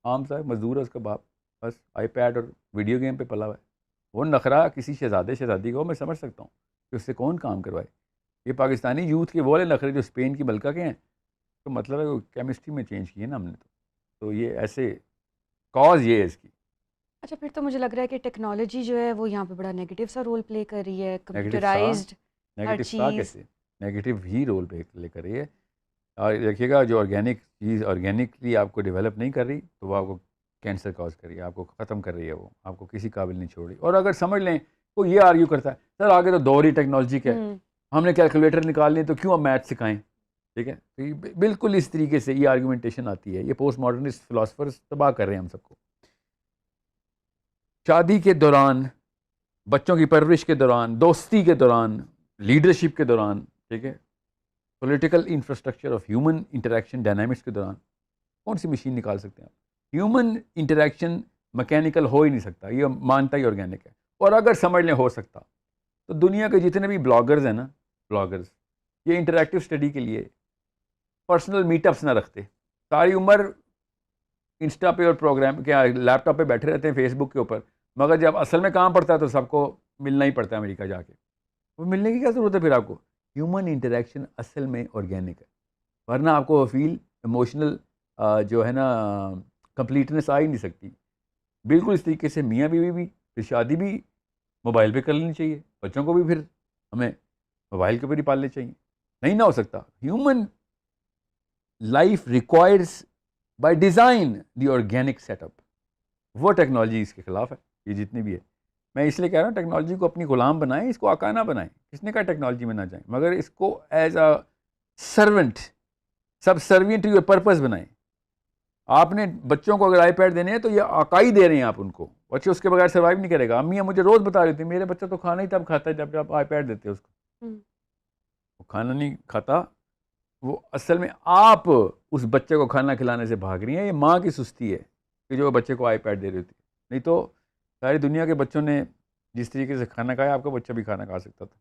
عام صاحب مزدور ہے اس کا باپ, بس آئی پیڈ اور ویڈیو گیم پہ پلا ہوا ہے. وہ نخرہ کسی شہزادی کو میں سمجھ سکتا ہوں کہ اس سے کون کام کروائے. یہ پاکستانی یوتھ کے وہ والے نخرے جو اسپین کی ملکہ کے ہیں, تو مطلب ہے وہ کیمسٹری میں چینج کی ہے نا ہم نے. تو یہ ایسے کاز یہ ہے اس کی اچھا پھر تو مجھے لگ رہا ہے کہ ٹیکنالوجی جو ہے وہ یہاں پہ بڑا نیگیٹو سا رول پلے کر رہی ہے، کمپیوٹرائزڈ ہر نیگیٹو سا چیز. کیسے؟ نیگیٹو ہی رول پلے کر رہی ہے. اور دیکھیے گا جو آرگینک چیز آرگینکلی آپ کو ڈیولپ نہیں کر رہی تو وہ آپ کو کینسر کاز کر رہی ہے، آپ کو ختم کر رہی ہے، وہ آپ کو کسی قابل نہیں چھوڑ رہی. اور اگر سمجھ لیں وہ یہ آرگیو کرتا ہے سر آگے تو دور ہی ٹیکنالوجی کا ہے، ہم نے کیلکولیٹر نکال لی تو کیوں ہم میتھ سکھائیں؟ ٹھیک ہے، تو یہ بالکل اس طریقے سے یہ آرگومنٹیشن آتی ہے. یہ پوسٹ ماڈرنسٹ فلاسفرز تباہ کر رہے ہیں ہم سب کو. شادی کے دوران، بچوں کی پرورش کے دوران، دوستی کے دوران، لیڈرشپ کے دوران، ٹھیک ہے، political infrastructure of human interaction dynamics کے دوران کون سی مشین نکال سکتے ہیں آپ؟ ہیومن انٹریکشن میکینیکل ہو ہی نہیں سکتا، یہ مانتا ہی آرگینک ہے. اور اگر سمجھ لیں ہو سکتا تو دنیا کے جتنے بھی بلاگرز ہیں نا، بلاگرز، یہ انٹریکٹیو اسٹڈی کے لیے پرسنل میٹ اپس نہ رکھتے، ساری عمر انسٹا پہ اور پروگرام کیا لیپ ٹاپ پہ بیٹھے رہتے ہیں، فیس بک کے اوپر، مگر جب اصل میں کام پڑتا ہے تو سب کو ملنا ہی پڑتا ہے امریکہ جا کے. وہ ملنے کی کیا ضرورت ہے پھر آپ کو؟ ہیومن انٹریکشن اصل میں آرگینک ہے، ورنہ آپ کو فیل ایموشنل جو ہے نا کمپلیٹنس آ ہی نہیں سکتی. بالکل اس طریقے سے میاں بیوی بھی پھر شادی بھی موبائل پہ کر لینی چاہیے، بچوں کو بھی پھر ہمیں موبائل کے اوپر ہی پالنے چاہیے. نہیں نہ ہو سکتا. Human life requires by design the organic set up. وہ ٹیکنالوجی اس کے خلاف ہے، یہ جتنی بھی ہے. میں اس لیے کہہ رہا ہوں ٹیکنالوجی کو اپنی غلام بنائیں، اس کو آقا نہ بنائیں. کس نے کہا ٹیکنالوجی میں نہ جائیں، مگر اس کو as a servant, sub servant your purpose بنائیں. آپ نے بچوں کو اگر آئی پیڈ دینے ہیں تو یہ آقائی دے رہے ہیں آپ ان کو، بچے اس کے بغیر سروائیو نہیں کرے گا. امیاں مجھے روز بتا رہی تھی میرے بچہ تو کھانا ہی تب کھاتا ہے جب آپ آئی پیڈ دیتے ہو اس کو. وہ کھانا نہیں کھاتا، وہ اصل میں آپ اس بچے کو کھانا کھلانے سے بھاگ رہی ہیں. یہ ماں کی سستی ہے کہ جو بچے کو آئی پیڈ دے رہی ہوتی. نہیں تو ساری دنیا کے بچوں نے جس طریقے سے کھانا کھایا آپ کا بچہ بھی کھانا کھا سکتا تھا.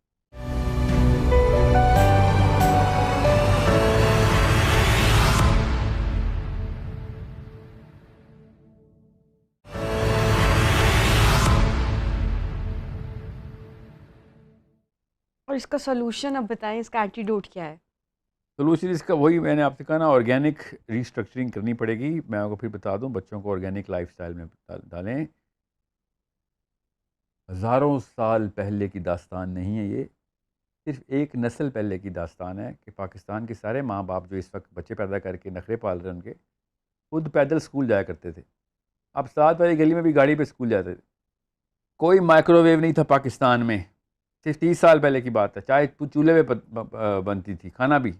اور اس کا سولوشن اب بتائیں، اس کا اینٹیڈوٹ کیا ہے؟ سولوشن اس کا وہی میں نے آپ سے کہا نا، آرگینک ریسٹرکچرنگ کرنی پڑے گی. میں آپ کو پھر بتا دوں، بچوں کو آرگینک لائف سٹائل میں ڈالیں. ہزاروں سال پہلے کی داستان نہیں ہے یہ، صرف ایک نسل پہلے کی داستان ہے کہ پاکستان کے سارے ماں باپ جو اس وقت بچے پیدا کر کے نخرے پال رہے ہیں ان کے، خود پیدل اسکول جایا کرتے تھے. اب 7 والی گلی میں بھی گاڑی پہ اسکول جاتے تھے. کوئی مائکرو ویو نہیں تھا پاکستان میں، صرف 30 سال پہلے کی بات ہے. چائے چولہے پہ بنتی تھی، کھانا بھی.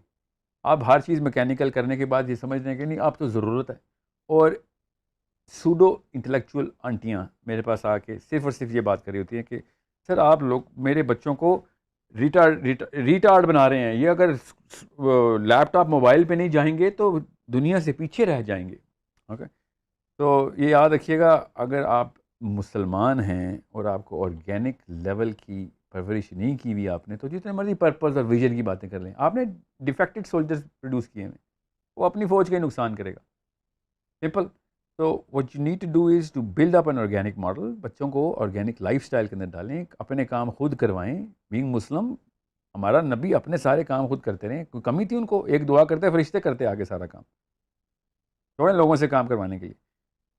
اب ہر چیز میکینیکل کرنے کے بعد یہ سمجھنے کہ نہیں اب تو ضرورت ہے. اور سوڈو انٹلیکچوئل آنٹیاں میرے پاس آ کے صرف اور صرف یہ بات کر رہی ہوتی ہیں کہ سر آپ لوگ میرے بچوں کو ریٹارڈ بنا رہے ہیں. یہ اگر لیپ ٹاپ موبائل پہ نہیں جائیں گے تو دنیا سے پیچھے رہ جائیں گے. اوکے، تو یہ یاد رکھیے گا، اگر آپ مسلمان ہیں اور آپ کو آرگینک لیول کی پرورش نہیں کی ہوئی آپ نے، تو جتنے مرضی پرپز اور ویژن کی باتیں کر لیں. آپ نے ڈیفیکٹڈ سولجرز پروڈیوس کیے ہیں، وہ اپنی فوج کا ہی نقصان کرے گا. سمپل. تو what you need to do is to build up an organic model. بچوں کو آرگینک لائف سٹائل کے اندر ڈالیں، اپنے کام خود کروائیں. بینگ مسلم، ہمارا نبی اپنے سارے کام خود کرتے رہے. کوئی کمی تھی ان کو؟ ایک دعا کرتے، فرشتے کرتے آگے سارا کام، تھوڑے لوگوں سے کام کروانے کے لیے.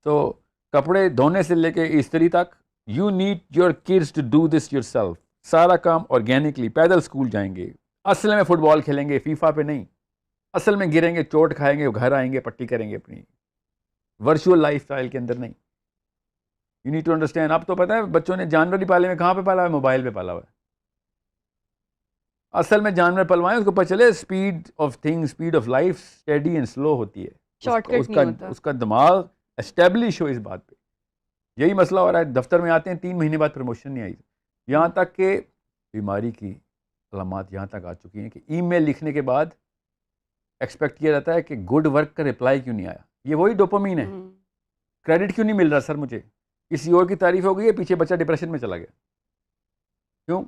تو کپڑے دھونے سے لے کے استری تک، you need your kids to do this yourself. سارا کام آرگینکلی. پیدل اسکول جائیں گے، اصل میں فٹ بال کھیلیں گے، فیفا پہ نہیں. اصل میں گریں گے، چوٹ کھائیں گے، گھر آئیں گے، پٹی کریں گے اپنی. ورچوئل لائف سٹائل کے اندر نہیں. You need to understand. اب تو پتہ ہے بچوں نے جانور ہی پالے ہوئے، کہاں پہ پالا ہوا ہے؟ موبائل پہ پالا ہوا ہے. اصل میں جانور پلوائیں، اس کو پتہ چلے speed of thing, speed of life steady and slow ہوتی ہے. شارٹ کٹ نہیں ہوتا. اس کا دماغ اسٹیبلش ہو اس بات پہ. یہی مسئلہ ہو رہا ہے، دفتر میں آتے ہیں 3 مہینے بعد پروموشن نہیں آئی. یہاں تک کہ بیماری کی علامات یہاں تک آ چکی ہیں کہ ای میل لکھنے کے بعد ایکسپیکٹ کیا جاتا ہے کہ گڈ ورک کا رپلائی کیوں نہیں آیا. یہ وہی ڈوپامین ہے. کریڈٹ کیوں نہیں مل رہا سر مجھے؟ کسی اور کی تعریف ہو گئی ہے، پیچھے بچہ ڈپریشن میں چلا گیا. کیوں؟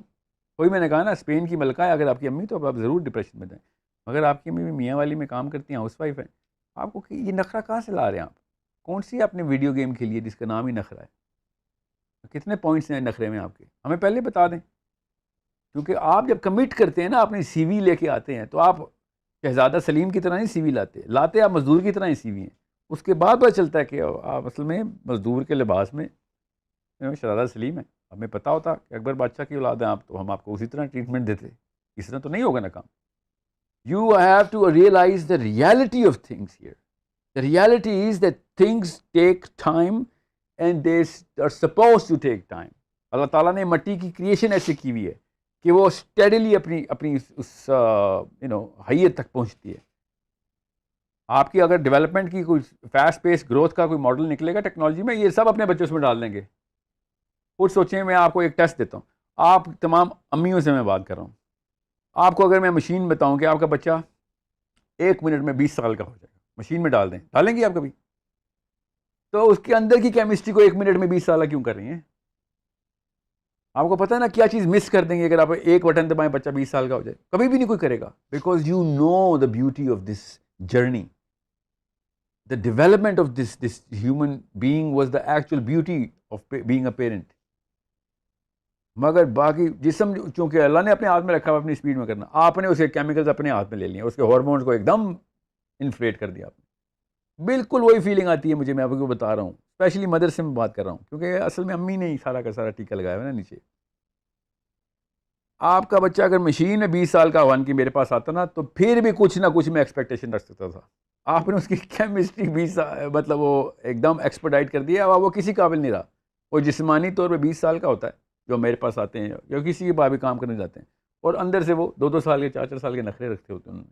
کوئی میں نے کہا نا اسپین کی ملکہ ہے اگر آپ کی امی، تو آپ ضرور ڈپریشن میں جائیں. مگر آپ کی امی بھی میاں والی میں کام کرتی ہیں، ہاؤس وائف ہیں. آپ کو یہ نخرہ کہاں سے لا رہے ہیں آپ؟ کون سی آپ نے ویڈیو گیم کھیلی ہے جس کا نام ہی نخرہ ہے؟ کتنے پوائنٹس ہیں نخرے میں آپ کے؟ ہمیں پہلے بتا دیں. کیونکہ آپ جب کمٹ کرتے ہیں نا، اپنی سی وی لے کے آتے ہیں، تو آپ شہزادہ سلیم کی طرح نہیں سی وی لاتے آپ مزدور کی طرح ہی سی وی ہیں. اس کے بعد پتہ چلتا ہے کہ آپ اصل میں مزدور کے لباس میں شرارہ سلیم ہے. ہمیں پتہ ہوتا کہ اکبر بادشاہ کی اولاد ہیں آپ, تو ہم آپ کو اسی طرح ٹریٹمنٹ دیتے. اس طرح تو نہیں ہوگا نا کام. You have to realize the reality of things here. The reality is that things take time and they are supposed to take time. اللہ تعالیٰ نے مٹی کی کریشن ایسے کی ہوئی ہے کہ وہ اسٹیڈیلی اپنی اس حیت تک پہنچتی ہے. آپ کی اگر ڈیولپمنٹ کی کوئی فاسٹ پیس گروتھ کا کوئی ماڈل نکلے گا ٹیکنالوجی میں, یہ سب اپنے بچوں اس میں ڈال دیں گے. خود سوچیں, میں آپ کو ایک ٹیسٹ دیتا ہوں, آپ تمام امیوں سے میں بات کر رہا ہوں. آپ کو اگر میں مشین بتاؤں کہ آپ کا بچہ 1 منٹ میں 20 سال کا ہو جائے گا, مشین میں ڈال دیں, ڈالیں گے آپ کبھی؟ تو اس کے اندر کی کیمسٹری کو 1 منٹ میں 20 سال کیوں کر رہی ہیں؟ آپ کو پتہ ہے نا کیا چیز مس کر دیں گے اگر آپ ایک بٹن دبائیں بچہ 20 سال کا ہو جائے؟ کبھی بھی نہیں کوئی کرے گا. Because you know the beauty of this journey. The development of this human being was the actual beauty of being a parent. مگر باقی جسم چونکہ اللہ نے اپنے ہاتھ میں رکھا ہوا اپنی اسپیڈ میں کرنا, آپ نے اسے کیمیکلز اپنے ہاتھ میں لے لیے, اس کے ہارمونز کو ایک دم انفلیٹ کر دیا آپ نے. بالکل وہی فیلنگ آتی ہے مجھے, میں آپ کو بتا رہا ہوں, اسپیشلی مدر سے میں بات کر رہا ہوں, کیونکہ اصل میں امی نے ہی سارا کا سارا ٹیکا لگایا ہوا نا نیچے. آپ کا بچہ اگر مشین میں 20 سال کا ون کی میرے پاس آتا نا, تو پھر بھی کچھ نہ کچھ میں ایکسپیکٹیشن رکھ سکتا تھا. آپ نے اس کی کیمسٹری 20 مطلب وہ ایک دم ایکسپرڈائٹ کر دیا, وہ کسی قابل نہیں رہا. وہ جسمانی طور پہ 20 سال کا ہوتا ہے جو میرے پاس آتے ہیں یا کسی کے بابی کام کرنے جاتے ہیں, اور اندر سے وہ 2-2 سال کے 4-4 سال کے نخرے رکھتے ہوتے ہیں.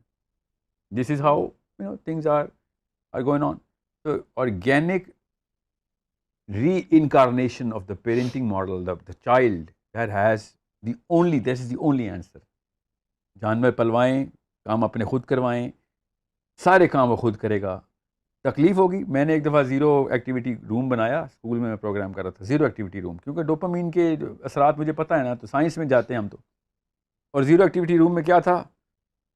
This is how things are going on. تو organic reincarnation of the parenting model, the child that is the only answer. جانور پلوائیں, کام اپنے خود کروائیں, سارے کام وہ خود کرے گا. تکلیف ہوگی. میں نے ایک دفعہ 0 ایکٹیویٹی روم بنایا اسکول میں پروگرام کر رہا تھا, 0 ایکٹیویٹی روم, کیونکہ ڈوپامین کے اثرات مجھے پتہ ہے نا, تو سائنس میں جاتے ہیں ہم تو. اور 0 ایکٹیویٹی روم میں کیا تھا,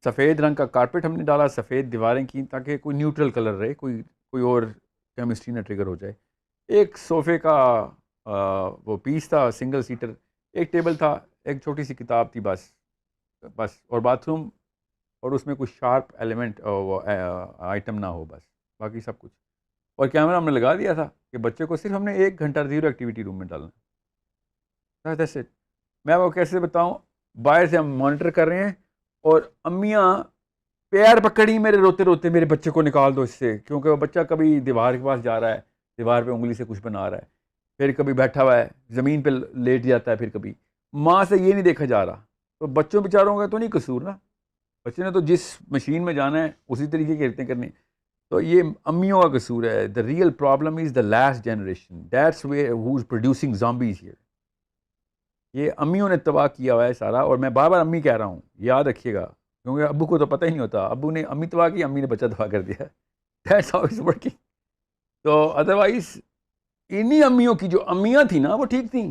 سفید رنگ کا کارپیٹ ہم نے ڈالا, سفید دیواریں کی تاکہ کوئی نیوٹرل کلر رہے, کوئی اور کیمسٹری نہ ٹریگر ہو جائے. ایک صوفے کا وہ پیس تھا سنگل سیٹر, ایک ٹیبل تھا, ایک چھوٹی سی کتاب تھی بس, اور باتھ روم, اور اس میں کوئی شارپ ایلیمنٹ آئٹم نہ ہو, بس باقی سب کچھ. اور کیمرہ ہم نے لگا دیا تھا کہ بچے کو صرف ہم نے 1 گھنٹہ 0 ایکٹیویٹی روم میں ڈالنا. That's it. میں وہ کیسے بتاؤں, باہر سے ہم مانیٹر کر رہے ہیں اور امیاں پیر پکڑی میرے روتے روتے, میرے بچے کو نکال دو اس سے, کیونکہ وہ بچہ کبھی دیوار کے پاس جا رہا ہے, دیوار پہ انگلی سے کچھ بنا رہا ہے, پھر کبھی بیٹھا ہوا ہے زمین پہ لیٹ جاتا ہے, پھر کبھی ماں سے یہ نہیں دیکھا جا رہا. تو بچوں بیچاروں کا تو نہیں قصور نا, بچے نے تو جس مشین میں جانا ہے اسی طریقے کی حرکتیں کرنی. تو یہ امیوں کا قصور ہے. The real problem is the last generation, that's where who is producing zombies here. یہ امیوں نے تباہ کیا ہوا ہے سارا. اور میں بار بار امی کہہ رہا ہوں, یاد رکھیے گا, کیونکہ ابو کو تو پتہ ہی نہیں ہوتا, ابو نے امی تباہ کی, امی نے بچہ تباہ کر دیا. That's how it's working. تو ادروائز انہی امیوں کی جو امیاں تھیں نا وہ ٹھیک تھیں,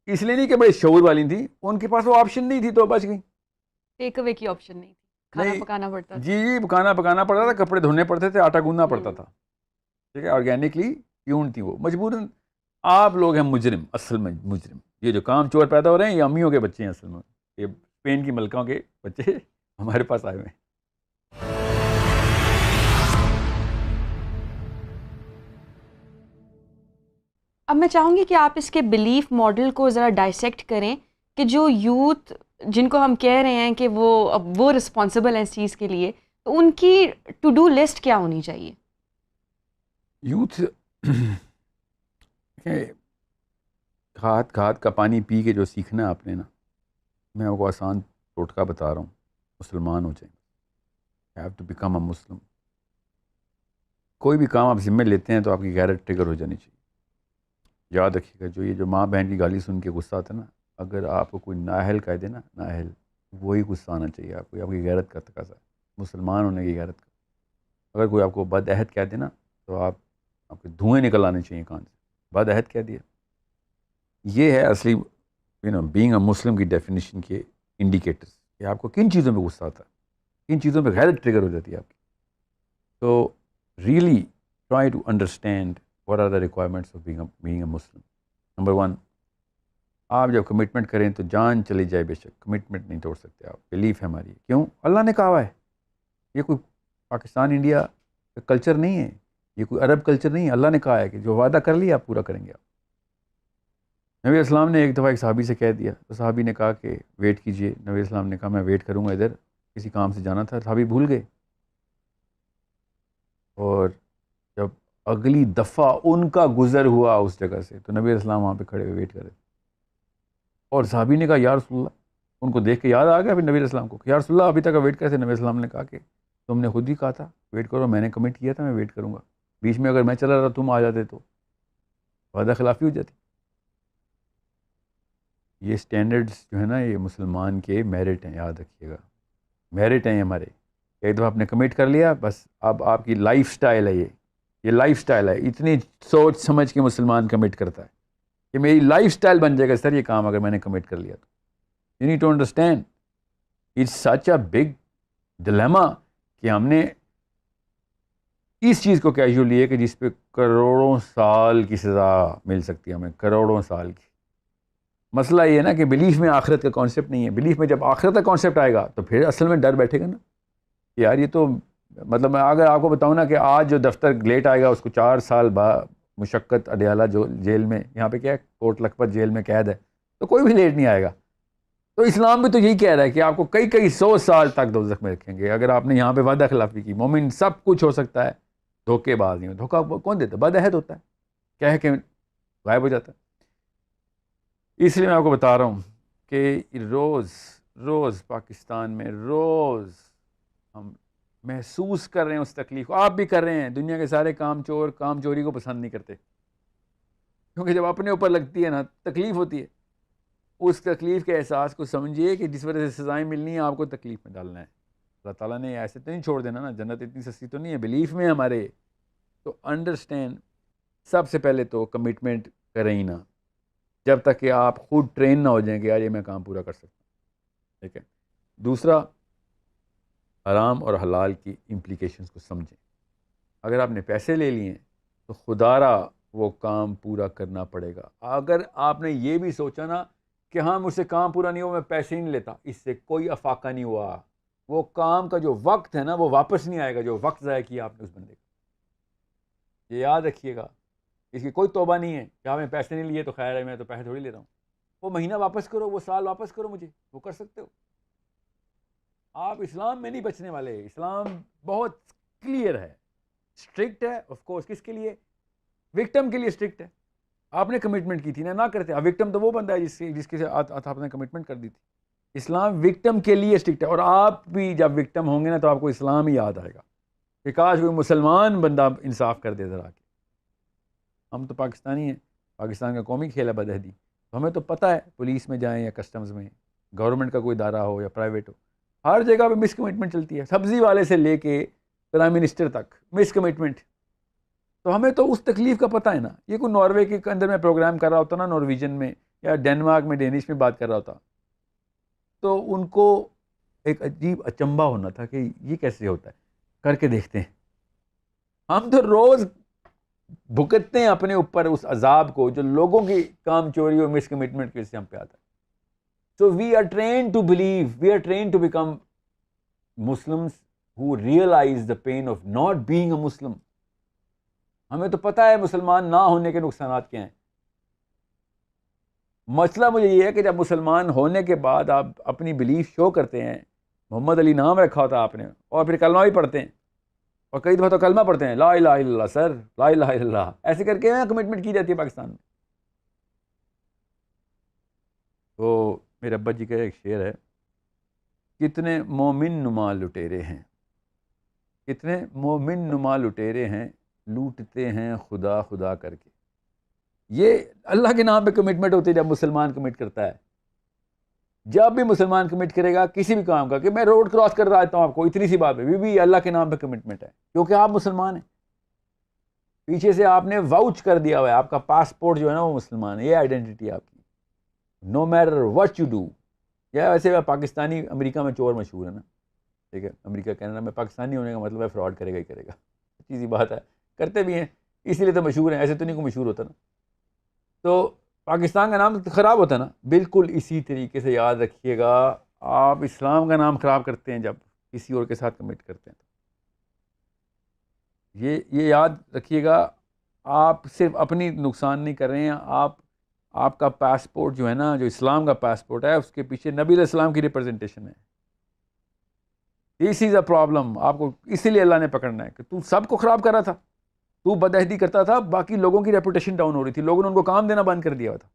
اس لیے نہیں کہ بڑے شعور والی تھیں, ان کے پاس وہ آپشن نہیں تھی تو بچ گئیں. ٹیک اوے کی آپشن نہیں تھی, کھانا پکانا پڑتا تھا. جی کھانا پکانا پڑتا تھا, کپڑے دھونے پڑتے تھے, آٹا گوندنا پڑتا تھا. ٹھیک ہے, آرگینکلی پیون تھی وہ, مجبوراً. آپ لوگ ہیں مجرم, اصل میں مجرم. یہ جو کام چور پیدا ہو رہے ہیں یہ امیوں کے بچے ہیں اصل میں, یہ اسپین کی ملکوں کے بچے ہمارے پاس آئے ہوئے ہیں. اب میں چاہوں گی کہ آپ اس کے بلیف ماڈل کو ذرا ڈائسیکٹ کریں کہ جو یوتھ جن کو ہم کہہ رہے ہیں کہ وہ رسپانسبل ہیں اس چیز کے لیے, تو ان کی ٹو ڈو لسٹ کیا ہونی چاہیے؟ یوتھ کھاد کا پانی پی کے جو سیکھنا ہے آپ نے نا, میں آپ کو آسان ٹوٹکا بتا رہا ہوں, مسلمان ہو جائیں. ہیو ٹو بیکم اے مسلم. کوئی بھی کام آپ ذمہ لیتے ہیں تو آپ کی غیرت ٹریگر ہو جانی چاہیے. یاد رکھیے گا, یہ جو ماں بہن کی گالی سن کے غصہ آتا ہے نا, اگر آپ کو کوئی نااہل کہہ دے نا, نااہل, وہی غصہ آنا چاہیے آپ کو, آپ کی غیرت کا تقاضا ہے, مسلمان ہونے کی غیرت کا. اگر کوئی آپ کو بد عہد کہہ دے نا, تو آپ کے دھوئیں نکل آنے چاہیے کان سے. بد عہد کہہ دیا, یہ ہے اصلی بینگ اے مسلم کی ڈیفینیشن کے انڈیکیٹرز, کہ آپ کو کن چیزوں پہ غصہ آتا ہے, کن چیزوں پہ غیرت ٹریگر ہو جاتی ہے آپ کی. تو really try to understand what are the requirements of being a Muslim. Number 1, آپ جب کمٹمنٹ کریں تو جان چلی جائے بے شک کمٹمنٹ نہیں توڑ سکتے آپ. بلیف ہے ہماری. کیوں؟ اللہ نے کہا ہے. یہ کوئی پاکستان انڈیا کا کلچر نہیں ہے. یہ کوئی عرب کلچر نہیں ہے. اللہ نے کہا ہے کہ جو وعدہ کر لیا آپ پورا کریں گے. آپ نبی اسلام نے ایک دفعہ ایک صحابی سے کہہ دیا تو صحابی نے کہا کہ ویٹ کیجئے. نبی اسلام نے کہا میں ویٹ کروں گا, ادھر کسی کام سے جانا تھا. صحابی بھول گئے, اور جب اگلی دفعہ ان کا گزر ہوا اس جگہ سے تو نبی اسلام وہاں پہ کھڑے ہوئے ویٹ کر رہے تھے. اور صحابی نے کہا یا رسول اللہ, ان کو دیکھ کے یاد آ گیا پھر نبی اسلام کو, یا رسول اللہ ابھی تک ویٹ کرتے. نبی اسلام نے کہا کہ تم نے خود ہی کہا تھا ویٹ کرو, میں نے کمٹ کیا تھا میں ویٹ کروں گا, بیچ میں اگر میں چلا رہا تم آ جاتے تو وعدہ خلافی ہو جاتی. یہ سٹینڈرڈز جو ہے نا یہ مسلمان کے میرٹ ہیں, یاد رکھیے گا, میرٹ ہیں ہمارے. ایک دفعہ آپ نے کمٹ کر لیا بس اب آپ کی لائف سٹائل ہے, یہ لائف سٹائل ہے. اتنی سوچ سمجھ کے مسلمان کمٹ کرتا ہے کہ میری لائف سٹائل بن جائے گا سر یہ کام اگر میں نے کمٹ کر لیا تو. You need to understand it's such a big dilemma کہ ہم نے اس چیز کو کیجول لیے کہ جس پہ کروڑوں سال کی سزا مل سکتی ہے ہمیں, کروڑوں سال کی. مسئلہ یہ ہے نا کہ بلیف میں آخرت کا کانسیپٹ نہیں ہے. بلیف میں جب آخرت کا کانسیپٹ آئے گا تو پھر اصل میں ڈر بیٹھے گا نا یار. یہ تو مطلب میں اگر آپ کو بتاؤں نا کہ آج جو دفتر لیٹ آئے گا اس کو 4 سال بعد مشقت اڈیالہ جو جیل میں, یہاں پہ کیا ہے کوٹ لکھپت جیل میں قید ہے, تو کوئی بھی لیٹ نہیں آئے گا. تو اسلام بھی تو یہی کہہ رہا ہے کہ آپ کو کئی 100 سال تک دوزخ میں رکھیں گے اگر آپ نے یہاں پہ وعدہ خلافی کی. مومن سب کچھ ہو سکتا ہے, دھوکے باز نہیں. دھوکہ کون دیتا ہے؟ بدعہد ہوتا ہے, کہہ کے غائب ہو جاتا ہے. اس لیے میں آپ کو بتا رہا ہوں کہ روز پاکستان میں روز ہم محسوس کر رہے ہیں اس تکلیف کو. آپ بھی کر رہے ہیں. دنیا کے سارے کام چوری کو پسند نہیں کرتے, کیونکہ جب اپنے اوپر لگتی ہے نا تکلیف ہوتی ہے. اس تکلیف کے احساس کو سمجھیے کہ جس وجہ سے سزائیں ملنی ہیں آپ کو تکلیف میں ڈالنا ہے. اللہ تعالیٰ نے ایسے تو نہیں چھوڑ دینا نا, جنت اتنی سستی تو نہیں ہے. بلیف میں ہمارے تو انڈرسٹینڈ, سب سے پہلے تو کمٹمنٹ کریں ہی نا جب تک کہ آپ خود ٹرین نہ ہو جائیں کہ یار یہ میں کام پورا کر سکتا ہوں. ٹھیک ہے. دوسرا, حرام اور حلال کی امپلیکیشنز کو سمجھیں. اگر آپ نے پیسے لے لیے ہیں تو خدارا وہ کام پورا کرنا پڑے گا. اگر آپ نے یہ بھی سوچا نا کہ ہاں مجھ سے کام پورا نہیں ہوا میں پیسے نہیں لیتا, اس سے کوئی افاقہ نہیں ہوا. وہ کام کا جو وقت ہے نا وہ واپس نہیں آئے گا, جو وقت ضائع کیا آپ نے اس بندے کا. یہ یاد رکھیے گا, اس کی کوئی توبہ نہیں ہے کہ آپ نے پیسے نہیں لیے تو خیر ہے, میں تو پیسے تھوڑی لے رہا ہوں. وہ مہینہ واپس کرو, وہ سال واپس کرو مجھے, وہ کر سکتے ہو. آپ اسلام میں نہیں بچنے والے. اسلام بہت کلیئر ہے, اسٹرکٹ ہے. آف کورس کس کے لیے؟ وکٹم کے لیے اسٹرکٹ ہے. آپ نے کمٹمنٹ کی تھی نا, نہ کرتے. اب وکٹم تو وہ بندہ ہے جس کے ساتھ آپ نے کمٹمنٹ کر دی تھی. اسلام وکٹم کے لیے اسٹرکٹ ہے. اور آپ بھی جب وکٹم ہوں گے نا تو آپ کو اسلام ہی یاد آئے گا کہ کاش کوئی مسلمان بندہ انصاف کر دے ذرا کے. ہم تو پاکستانی ہیں, پاکستان کا قومی کھیل ہے بدعہدی. تو ہمیں تو پتہ ہے پولیس میں جائیں یا کسٹمز میں, گورنمنٹ کا کوئی ادارہ ہو یا پرائیویٹ ہو, ہر جگہ پہ مس کمٹمنٹ چلتی ہے. سبزی والے سے لے کے پرائم منسٹر تک مس کمٹمنٹ. تو ہمیں تو اس تکلیف کا پتہ ہے نا. یہ کوئی ناروے کے اندر میں پروگرام کر رہا ہوتا نا, نارویجن میں یا ڈینمارک میں ڈینش میں بات کر رہا ہوتا, تو ان کو ایک عجیب اچنبھا ہونا تھا کہ یہ کیسے ہوتا ہے, کر کے دیکھتے ہیں. ہم تو روز بھگتتے ہیں اپنے اوپر اس عذاب کو جو لوگوں کی کام چوری اور مس کمٹمنٹ کی وجہ سے ہم پہ آتا ہے. So we are trained to believe, we are trained to become Muslims who realize the pain of not being a Muslim. ہمیں تو پتہ ہے مسلمان نہ ہونے کے نقصانات کیا ہیں. مسئلہ مجھے یہ ہے کہ جب مسلمان ہونے کے بعد آپ اپنی بلیف شو کرتے ہیں, محمد علی نام رکھا ہوتا ہے آپ نے, اور پھر کلمہ بھی پڑھتے ہیں, اور کئی دفعہ تو کلمہ پڑھتے ہیں لا الہ الا اللہ, سر لا الہ الا اللہ, ایسے کر کے کمٹمنٹ کی جاتی ہے پاکستان میں. تو میرے ابا جی کا ایک شعر ہے, کتنے مومن نما لٹیرے ہیں, کتنے مومن نما لٹیرے ہیں, لوٹتے ہیں خدا خدا کر کے. یہ اللہ کے نام پہ کمٹمنٹ ہوتی ہے جب مسلمان کمٹ کرتا ہے. جب بھی مسلمان کمٹ کرے گا کسی بھی کام کا, کہ میں روڈ کراس کر رہا ہوں آپ کو, اتنی سی بات ہے, بھی اللہ کے نام پہ کمٹمنٹ ہے کیونکہ آپ مسلمان ہیں. پیچھے سے آپ نے واؤچ کر دیا ہوا ہے, آپ کا پاسپورٹ جو ہے نا وہ مسلمان ہے, یہ آئیڈینٹی آپ کی, no matter what you do. یا ویسے پاکستانی امریکہ میں چور مشہور ہے نا, ٹھیک ہے, امریکہ کینیڈا میں پاکستانی ہونے کا مطلب ہے فراڈ کرے گا ہی کرے گا. چیزی بات ہے, کرتے بھی ہیں اسی لیے تو مشہور ہیں, ایسے تو نہیں کوئی مشہور ہوتا نا. تو پاکستان کا نام خراب ہوتا ہے نا, بالکل اسی طریقے سے یاد رکھیے گا, آپ اسلام کا نام خراب کرتے ہیں جب کسی اور کے ساتھ کمٹ کرتے ہیں. یہ یاد رکھیے گا، آپ صرف اپنی نقصان نہیں کر رہے ہیں، آپ کا پاسپورٹ جو ہے نا، جو اسلام کا پاسپورٹ ہے، اس کے پیچھے نبی علیہ السلام کی ریپرزنٹیشن ہے. This is a problem. آپ کو اسی لیے اللہ نے پکڑنا ہے کہ تو سب کو خراب کر رہا تھا، تو بدعہدی کرتا تھا، باقی لوگوں کی ریپوٹیشن ڈاؤن ہو رہی تھی، لوگوں نے ان کو کام دینا بند کر دیا تھا.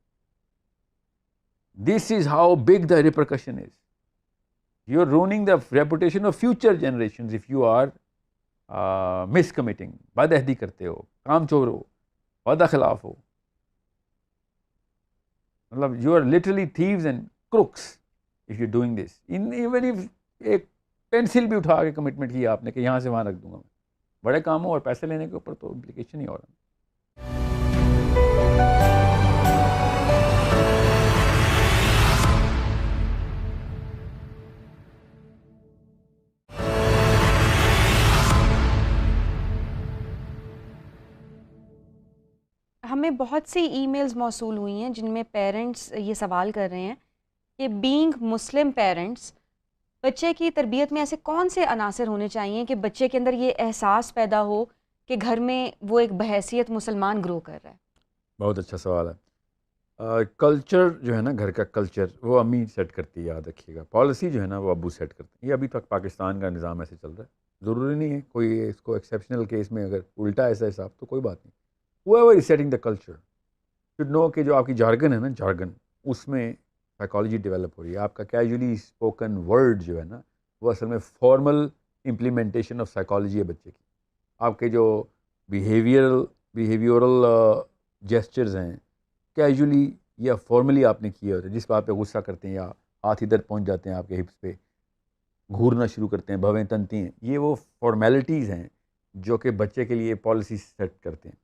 This is how big the repercussion is. You are ruining the reputation of future generations if you are miscommitting. بدعہدی کرتے ہو، کام چور ہو، وعدہ خلاف ہو، مطلب you are literally thieves and crooks if you doing this. Even if ایک پینسل بھی اٹھا کے کمٹمنٹ کیا آپ نے کہ یہاں سے وہاں رکھ دوں گا میں، بڑے کاموں اور پیسے لینے کے اوپر تو امپلیکیشن ہی اور ہے. ہمیں بہت سی ای میلز موصول ہوئی ہیں جن میں پیرنٹس یہ سوال کر رہے ہیں کہ بینگ مسلم پیرنٹس، بچے کی تربیت میں ایسے کون سے عناصر ہونے چاہیے کہ بچے کے اندر یہ احساس پیدا ہو کہ گھر میں وہ ایک بحیثیت مسلمان گرو کر رہا ہے. بہت اچھا سوال ہے. کلچر جو ہے نا، گھر کا کلچر وہ امی سیٹ کرتی ہے، یاد رکھیے گا. پالیسی جو ہے نا وہ ابو سیٹ کرتے ہیں. یہ ابھی تک پاکستان کا نظام ایسے چل رہا ہے. ضروری نہیں ہے کوئی اس کو ایکسیپشنل کیس میں اگر الٹا ایسا حساب تو کوئی بات نہیں. whoever is setting the culture should know کہ جو آپ کی جارگن ہے نا، جارگن، اس میں سائیکالوجی ڈیولپ ہو رہی ہے. آپ کا کیجولی اسپوکن ورڈ جو ہے نا، وہ اصل میں فارمل امپلیمنٹیشن آف سائیکالوجی ہے بچے کی. آپ کے جو بیہیویورل جیسچرز ہیں، کیجولی یا فارملی آپ نے کیے ہوتے ہیں. جس بات پہ غصہ کرتے ہیں یا ہاتھ ادھر پہنچ جاتے ہیں آپ کے ہپس پہ، گھورنا شروع کرتے ہیں، بھویں تنتی ہیں، یہ وہ فارمیلٹیز ہیں جو کہ بچے کے لیے پالیسی سیٹ کرتے ہیں.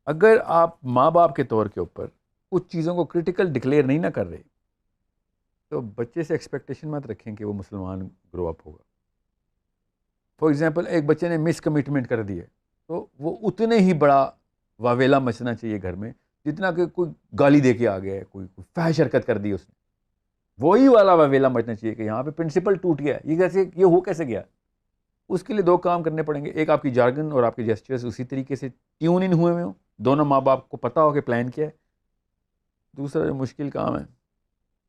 اگر آپ ماں باپ کے طور کے اوپر کچھ چیزوں کو کرٹیکل ڈکلیئر نہیں نہ کر رہے تو بچے سے ایکسپیکٹیشن مت رکھیں کہ وہ مسلمان گرو اپ ہوگا. فار ایگزامپل، ایک بچے نے مس کمٹمنٹ کر دی ہے تو وہ اتنے ہی بڑا واویلا مچنا چاہیے گھر میں جتنا کہ کوئی گالی دے کے آ گیا ہے، کوئی فحش حرکت کر دی اس نے، وہی والا واویلا مچنا چاہیے کہ یہاں پہ پرنسپل ٹوٹ گیا ہے، یہ ہو کیسے گیا. اس کے لیے دو کام کرنے پڑیں گے. ایک، آپ کی جارگن اور آپ کے جیسچرز اسی طریقے سے ٹیون ان ہوئے ہوں، دونوں ماں باپ کو پتہ ہو کہ پلان کیا ہے. دوسرا جو مشکل کام ہے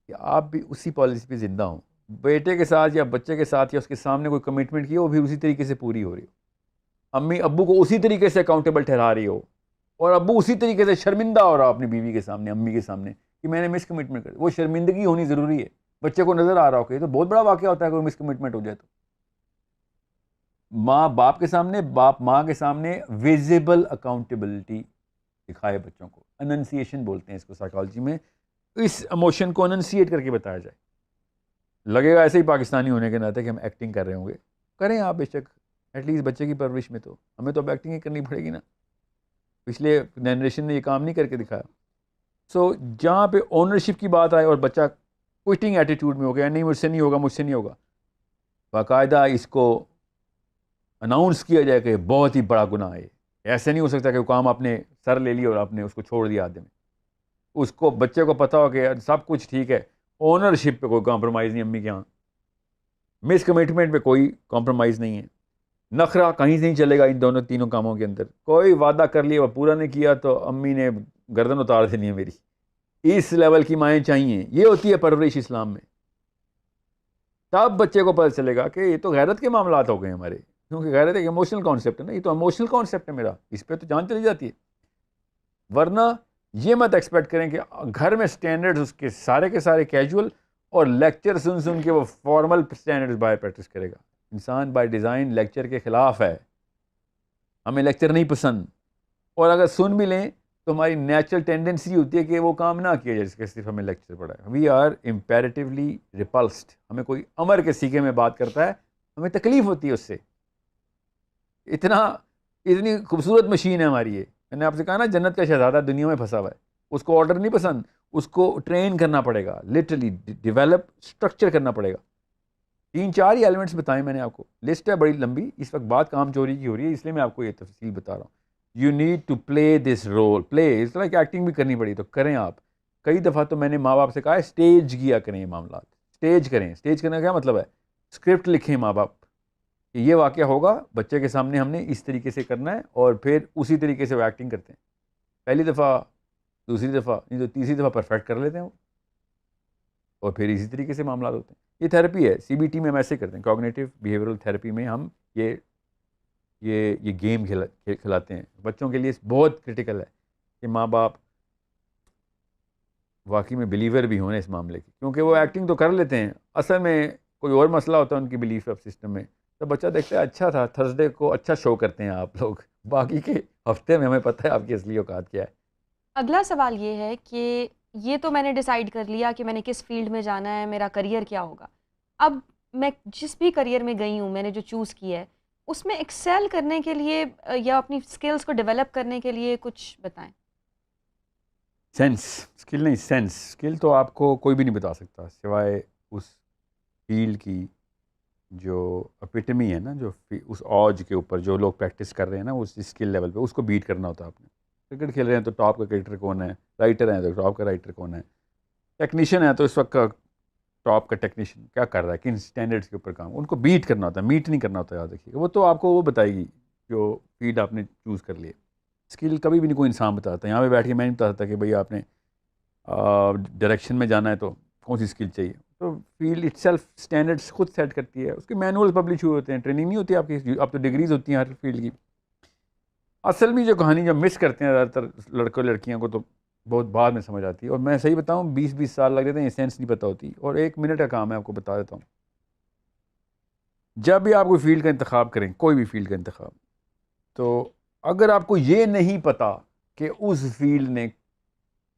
کہ آپ بھی اسی پالیسی پہ زندہ ہوں. بیٹے کے ساتھ یا بچے کے ساتھ یا اس کے سامنے کوئی کمٹمنٹ کی ہو، وہ بھی اسی طریقے سے پوری ہو رہی ہو. امی ابو کو اسی طریقے سے اکاؤنٹیبل ٹھہرا رہی ہو، اور ابو اسی طریقے سے شرمندہ ہو رہا اپنی بیوی کے سامنے، امی کے سامنے، کہ میں نے مس کمٹمنٹ کر دی. وہ شرمندگی ہونی ضروری ہے. بچے کو نظر آ رہا ہو کہ یہ تو بہت بڑا واقعہ ہوتا ہے کہ مس کمٹمنٹ ہو جائے. تو ماں باپ کے سامنے، باپ ماں کے سامنے ویزیبل اکاؤنٹیبلٹی دکھائے بچوں کو. اننسیشن بولتے ہیں اس کو سائیکالوجی میں. اس ایموشن کو اننسیٹ کر کے بتایا جائے. لگے گا ایسے ہی پاکستانی ہونے کے ناطے کہ ہم ایکٹنگ کر رہے ہوں گے. کریں آپ بے شک، ایٹ لیسٹ بچے کی پرورش میں تو ہمیں تو اب ایکٹنگ ہی کرنی پڑے گی نا. پچھلے جنریشن نے یہ کام نہیں کر کے دکھایا. سو جہاں پہ اونرشپ کی بات آئے اور بچہ کوئٹنگ ایٹیٹیوڈ میں ہو گیا، نہیں مجھ سے نہیں ہوگا، مجھ سے نہیں ہوگا، باقاعدہ اس کو اناؤنس کیا جائے کہ بہت ہی بڑا گناہ ہے. ایسے نہیں ہو سکتا کہ وہ کام آپ نے سر لے لیا اور آپ نے اس کو چھوڑ دیا آدھے میں. اس کو بچے کو پتہ ہو کہ سب کچھ ٹھیک ہے، اونرشپ پہ کوئی کمپرومائز نہیں امی کے یہاں، مس کمٹمنٹ پہ کوئی کمپرومائز نہیں ہے، نخرہ کہیں سے نہیں چلے گا ان دونوں تینوں کاموں کے اندر. کوئی وعدہ کر لیا وہ پورا نہیں کیا تو امی نے گردن اتار دینی ہے میری. اس لیول کی مائیں چاہیے. یہ ہوتی ہے پرورش اسلام میں. تب بچے کو پتہ چلے گا کہ یہ تو غیرت کے معاملات ہو گئے ہمارے، کیونکہ غیرت ایک ایموشنل کانسیپٹ ہے نا. یہ تو ایموشنل کانسیپٹ ہے میرا، اس پہ تو جان چلی جاتی ہے. ورنہ یہ مت ایکسپیکٹ کریں کہ گھر میں سٹینڈرڈز اس کے سارے کیجول اور لیکچر سن کے وہ فارمل سٹینڈرڈز بائی پریکٹس کرے گا. انسان بائی ڈیزائن لیکچر کے خلاف ہے. ہمیں لیکچر نہیں پسند، اور اگر سن بھی لیں تو ہماری نیچرل ٹینڈنسی ہوتی ہے کہ وہ کام نہ کیا جائے جس کے صرف ہمیں لیکچر پڑھا ہے. We are imperatively repulsed. ہمیں کوئی امر کے سیکھے میں بات کرتا ہے، ہمیں تکلیف ہوتی ہے اس سے. اتنی خوبصورت مشین ہے ہماری یہ. میں نے آپ سے کہا نا، جنت کا شہزادہ دنیا میں پھنسا ہوا ہے. اس کو آرڈر نہیں پسند، اس کو ٹرین کرنا پڑے گا، لٹرلی ڈیولپ اسٹرکچر کرنا پڑے گا. 3-4 ہی ایلیمنٹس بتائیں میں نے آپ کو، لسٹ ہے بڑی لمبی. اس وقت بات کام چوری کی ہو رہی ہے اس لیے میں آپ کو یہ تفصیل بتا رہا ہوں. You need to play this role. Play اس طرح کی ایکٹنگ بھی کرنی پڑی تو کریں آپ. کئی دفعہ تو میں نے ماں باپ سے کہا ہے اسٹیج کیا کریں یہ معاملات. اسٹیج کریں. اسٹیج کرنے کا کیا مطلب ہے؟ اسکرپٹ لکھیں ماں باپ، کہ یہ واقعہ ہوگا بچے کے سامنے، ہم نے اس طریقے سے کرنا ہے، اور پھر اسی طریقے سے وہ ایکٹنگ کرتے ہیں. پہلی دفعہ، دوسری دفعہ، نہیں تو تیسری دفعہ پرفیکٹ کر لیتے ہیں وہ، اور پھر اسی طریقے سے معاملات ہوتے ہیں. یہ تھیراپی ہے. سی بی ٹی میں ہم ایسے کرتے ہیں، کوگنیٹو بیہیویئرل تھیراپی میں ہم یہ گیم کھلاتے ہیں بچوں کے لیے. بہت کرٹیکل ہے کہ ماں باپ واقعی میں بلیور بھی ہونے اس معاملے کی، کیونکہ وہ ایکٹنگ تو کر لیتے ہیں، اصل میں کوئی اور مسئلہ ہوتا ہے ان کی بلیف آف سسٹم میں. تو بچہ دیکھتا ہے اچھا تھا، تھرسڈے کو اچھا شو کرتے ہیں آپ لوگ، باقی کے ہفتے میں ہمیں پتہ ہے آپ کی اصلی اوقات کیا ہے. اگلا سوال یہ ہے کہ یہ تو میں نے ڈیسائیڈ کر لیا کہ میں نے کس فیلڈ میں جانا ہے، میرا کریئر کیا ہوگا. اب میں جس بھی کریئر میں گئی ہوں، میں نے جو چوز کیا ہے، اس میں ایکسیل کرنے کے لیے یا اپنی اسکلز کو ڈیولپ کرنے کے لیے کچھ بتائیں. سینس، اسکل نہیں، سینس. اسکل تو آپ کو کوئی بھی نہیں بتا سکتا سوائے اس فیلڈ کی جو اپیٹمی ہے نا، جو اس اوج کے اوپر جو لوگ پریکٹس کر رہے ہیں نا، اس اسکل لیول پہ اس کو بیٹ کرنا ہوتا ہے آپ نے. کرکٹ کھیل رہے ہیں تو ٹاپ کا کرکٹر کون ہے، رائٹر ہیں تو ٹاپ کا رائٹر کون ہے، ٹیکنیشین ہے تو اس وقت کا ٹاپ کا ٹیکنیشین کیا کر رہا ہے، کن اسٹینڈرڈس کے اوپر کام، ان کو بیٹ کرنا ہوتا ہے، میٹ نہیں کرنا ہوتا ہے. یاد رکھیے وہ تو آپ کو وہ بتائے گی جو فیلڈ آپ نے چوز کر لی ہے. اسکل کبھی بھی نہیں کوئی انسان بتاتا. یہاں پہ بیٹھ کے میں نہیں بتاتا کہ بھئی آپ نے ڈائریکشن میں جانا ہے تو کون سی اسکل چاہیے. تو فیلڈ اٹ سیلف اسٹینڈرڈس خود سیٹ کرتی ہے. اس کے مینولز پبلش ہوئے ہوتے ہیں، ٹریننگ نہیں ہوتی آپ کی، اب تو ڈگریز ہوتی ہیں ہر فیلڈ کی. اصل میں جو کہانی جب مس کرتے ہیں زیادہ تر لڑکوں لڑکیاں کو تو بہت بعد میں سمجھ آتی ہے. اور میں صحیح بتاؤں 20 سال لگ جاتے ہیں، یہ سینس نہیں پتہ ہوتی. اور 1 منٹ کا کام ہے، آپ کو بتا دیتا ہوں. جب بھی آپ کوئی فیلڈ کا انتخاب کریں، کوئی بھی فیلڈ کا انتخاب، تو اگر آپ کو یہ نہیں پتہ کہ اس فیلڈ نے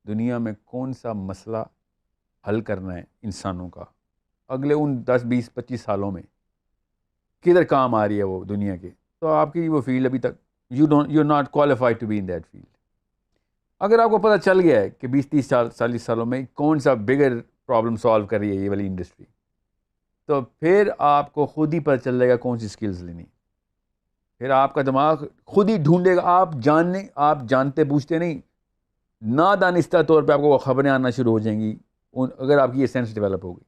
دنیا میں کون سا مسئلہ حل کرنا ہے انسانوں کا اگلے ان 10 20 25 سالوں میں، کدھر کام آ رہی ہے وہ دنیا کے، تو آپ کی وہ فیلڈ ابھی تک you are not qualified to be in that field. اگر آپ کو پتہ چل گیا ہے کہ 20 30 40 سالوں میں کون سا بگر پرابلم سالو کر رہی ہے یہ والی انڈسٹری، تو پھر آپ کو خود ہی پتہ چل جائے گا کون سی اسکلز لینی. پھر آپ کا دماغ خود ہی ڈھونڈے گا. آپ جانتے پوچھتے نہیں، نادانستہ طور پہ آپ کو وہ خبریں آنا شروع ہو جائیں گی اگر آپ کی یہ سینس ڈیولپ ہوگی.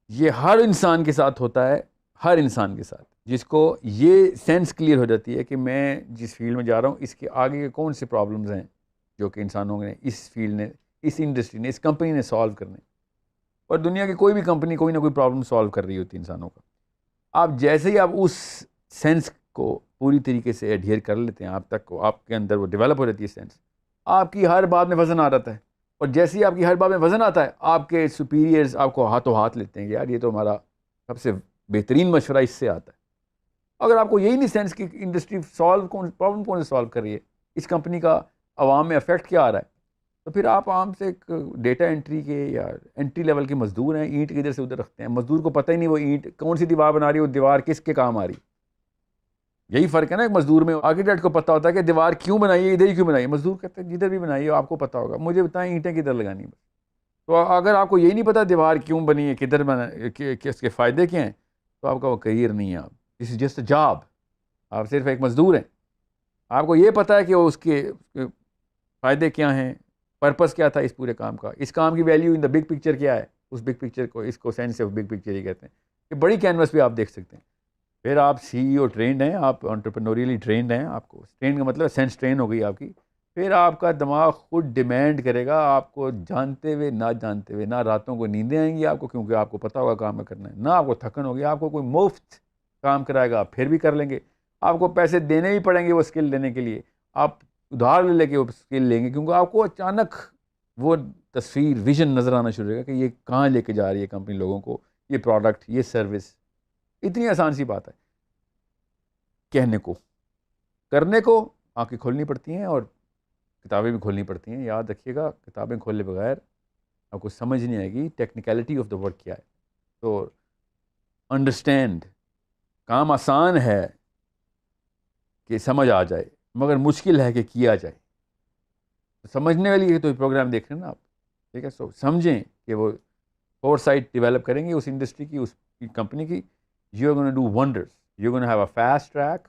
یہ ہر انسان کے ساتھ ہوتا ہے، ہر انسان کے ساتھ جس کو یہ سینس کلیئر ہو جاتی ہے کہ میں جس فیلڈ میں جا رہا ہوں اس کے آگے کے کون سے پرابلمز ہیں جو کہ انسانوں نے، اس فیلڈ نے، اس انڈسٹری نے، اس کمپنی نے سالو کرنے. اور دنیا کی کوئی بھی کمپنی کوئی نہ کوئی پرابلم سالو کر رہی ہوتی ہے انسانوں کا. آپ جیسے ہی آپ اس سینس کو پوری طریقے سے ایڈھیئر کر لیتے ہیں، آپ تک آپ کے اندر وہ ڈیولپ ہو جاتی ہے سینس، آپ کی ہر بات میں وزن آ جاتا ہے. اور جیسے ہی آپ کی ہر بات میں وزن آتا ہے، آپ کے سپیریئرز آپ کو ہاتھوں ہاتھ لیتے ہیں کہ یار یہ تو ہمارا سب سے بہترین مشورہ اس سے آتا ہے. اگر آپ کو یہی نہیں سینس کی انڈسٹری پرابلم کون سے سالو کر رہی ہے، اس کمپنی کا عوام میں افیکٹ کیا آ رہا ہے، تو پھر آپ عام سے ایک ڈیٹا انٹری کے یا انٹری لیول کے مزدور ہیں، اینٹ ادھر سے ادھر رکھتے ہیں. مزدور کو پتہ ہی نہیں وہ اینٹ کون سی دیوار بنا رہی ہے، وہ دیوار کس کے کام آ رہی. یہی فرق ہے نا ایک مزدور میں. آرکیٹیکٹ کو پتہ ہوتا ہے کہ دیوار کیوں بنائی ہے، ادھر ہی کیوں بنائی ہے. مزدور کہتے ہیں جدھر بھی بنائی ہے آپ کو پتہ ہوگا، مجھے بتائیں اینٹیں کدھر لگانی ہے. تو اگر آپ کو یہی نہیں پتہ دیوار کیوں بنی ہے، کدھر بنا، اس کے فائدے کیا ہیں، تو آپ کا وہ کریئر نہیں ہے. آپ دس از جسٹ اے جاب، آپ صرف ایک مزدور ہیں. آپ کو یہ پتہ ہے کہ وہ اس کے فائدے کیا ہیں، پرپس کیا تھا اس پورے کام کا، اس کام کی value in the big picture کیا ہے. اس بگ پکچر کو، اس کو سینس آف بگ پکچر ہی کہتے ہیں. کہ بڑی کینوس پہ آپ دیکھ سکتے ہیں. پھر آپ سی ای او ٹرینڈ ہیں، آپ انٹرپرینوریلی ٹرینڈ ہیں. آپ کو ٹرینڈ کا مطلب سینس ٹرین ہو گئی آپ کی. پھر آپ کا دماغ خود ڈیمانڈ کرے گا، آپ کو جانتے ہوئے نہ جانتے ہوئے، نہ راتوں کو نیندیں آئیں گی آپ کو، کیونکہ آپ کو پتہ ہوگا کام میں کرنا ہے، نہ آپ کو تھکن ہوگی. آپ کو کوئی مفت کام کرائے گا آپ پھر بھی کر لیں گے. آپ کو پیسے دینے بھی پڑیں گے وہ اسکل لینے کے لیے، آپ ادھار لے کے وہ اسکل لیں گے، کیونکہ آپ کو اچانک وہ تصویر ویژن نظر آنا شروع ہوگا کہ یہ کہاں لے کے جا رہی ہے کمپنی لوگوں کو، یہ پروڈکٹ، یہ سروس. اتنی آسان سی بات ہے. کہنے کو، کرنے کو آنکھیں کھولنی پڑتی ہیں اور کتابیں بھی کھولنی پڑتی ہیں. یاد رکھیے گا کتابیں کھولے بغیر آپ کو سمجھ نہیں آئے گی ٹیکنیکلٹی آف دا ورک کیا ہے. تو انڈرسٹینڈ، کام آسان ہے کہ سمجھ آ جائے، مگر مشکل ہے کہ کیا جائے. سمجھنے والی ہے تو پروگرام دیکھ رہے ہیں نا آپ، ٹھیک ہے. سو سمجھیں کہ وہ فور سائٹ ڈیولپ کریں گے اس انڈسٹری کی، اس کمپنی کی. You are gonna do wonders, you gonna have a fast track.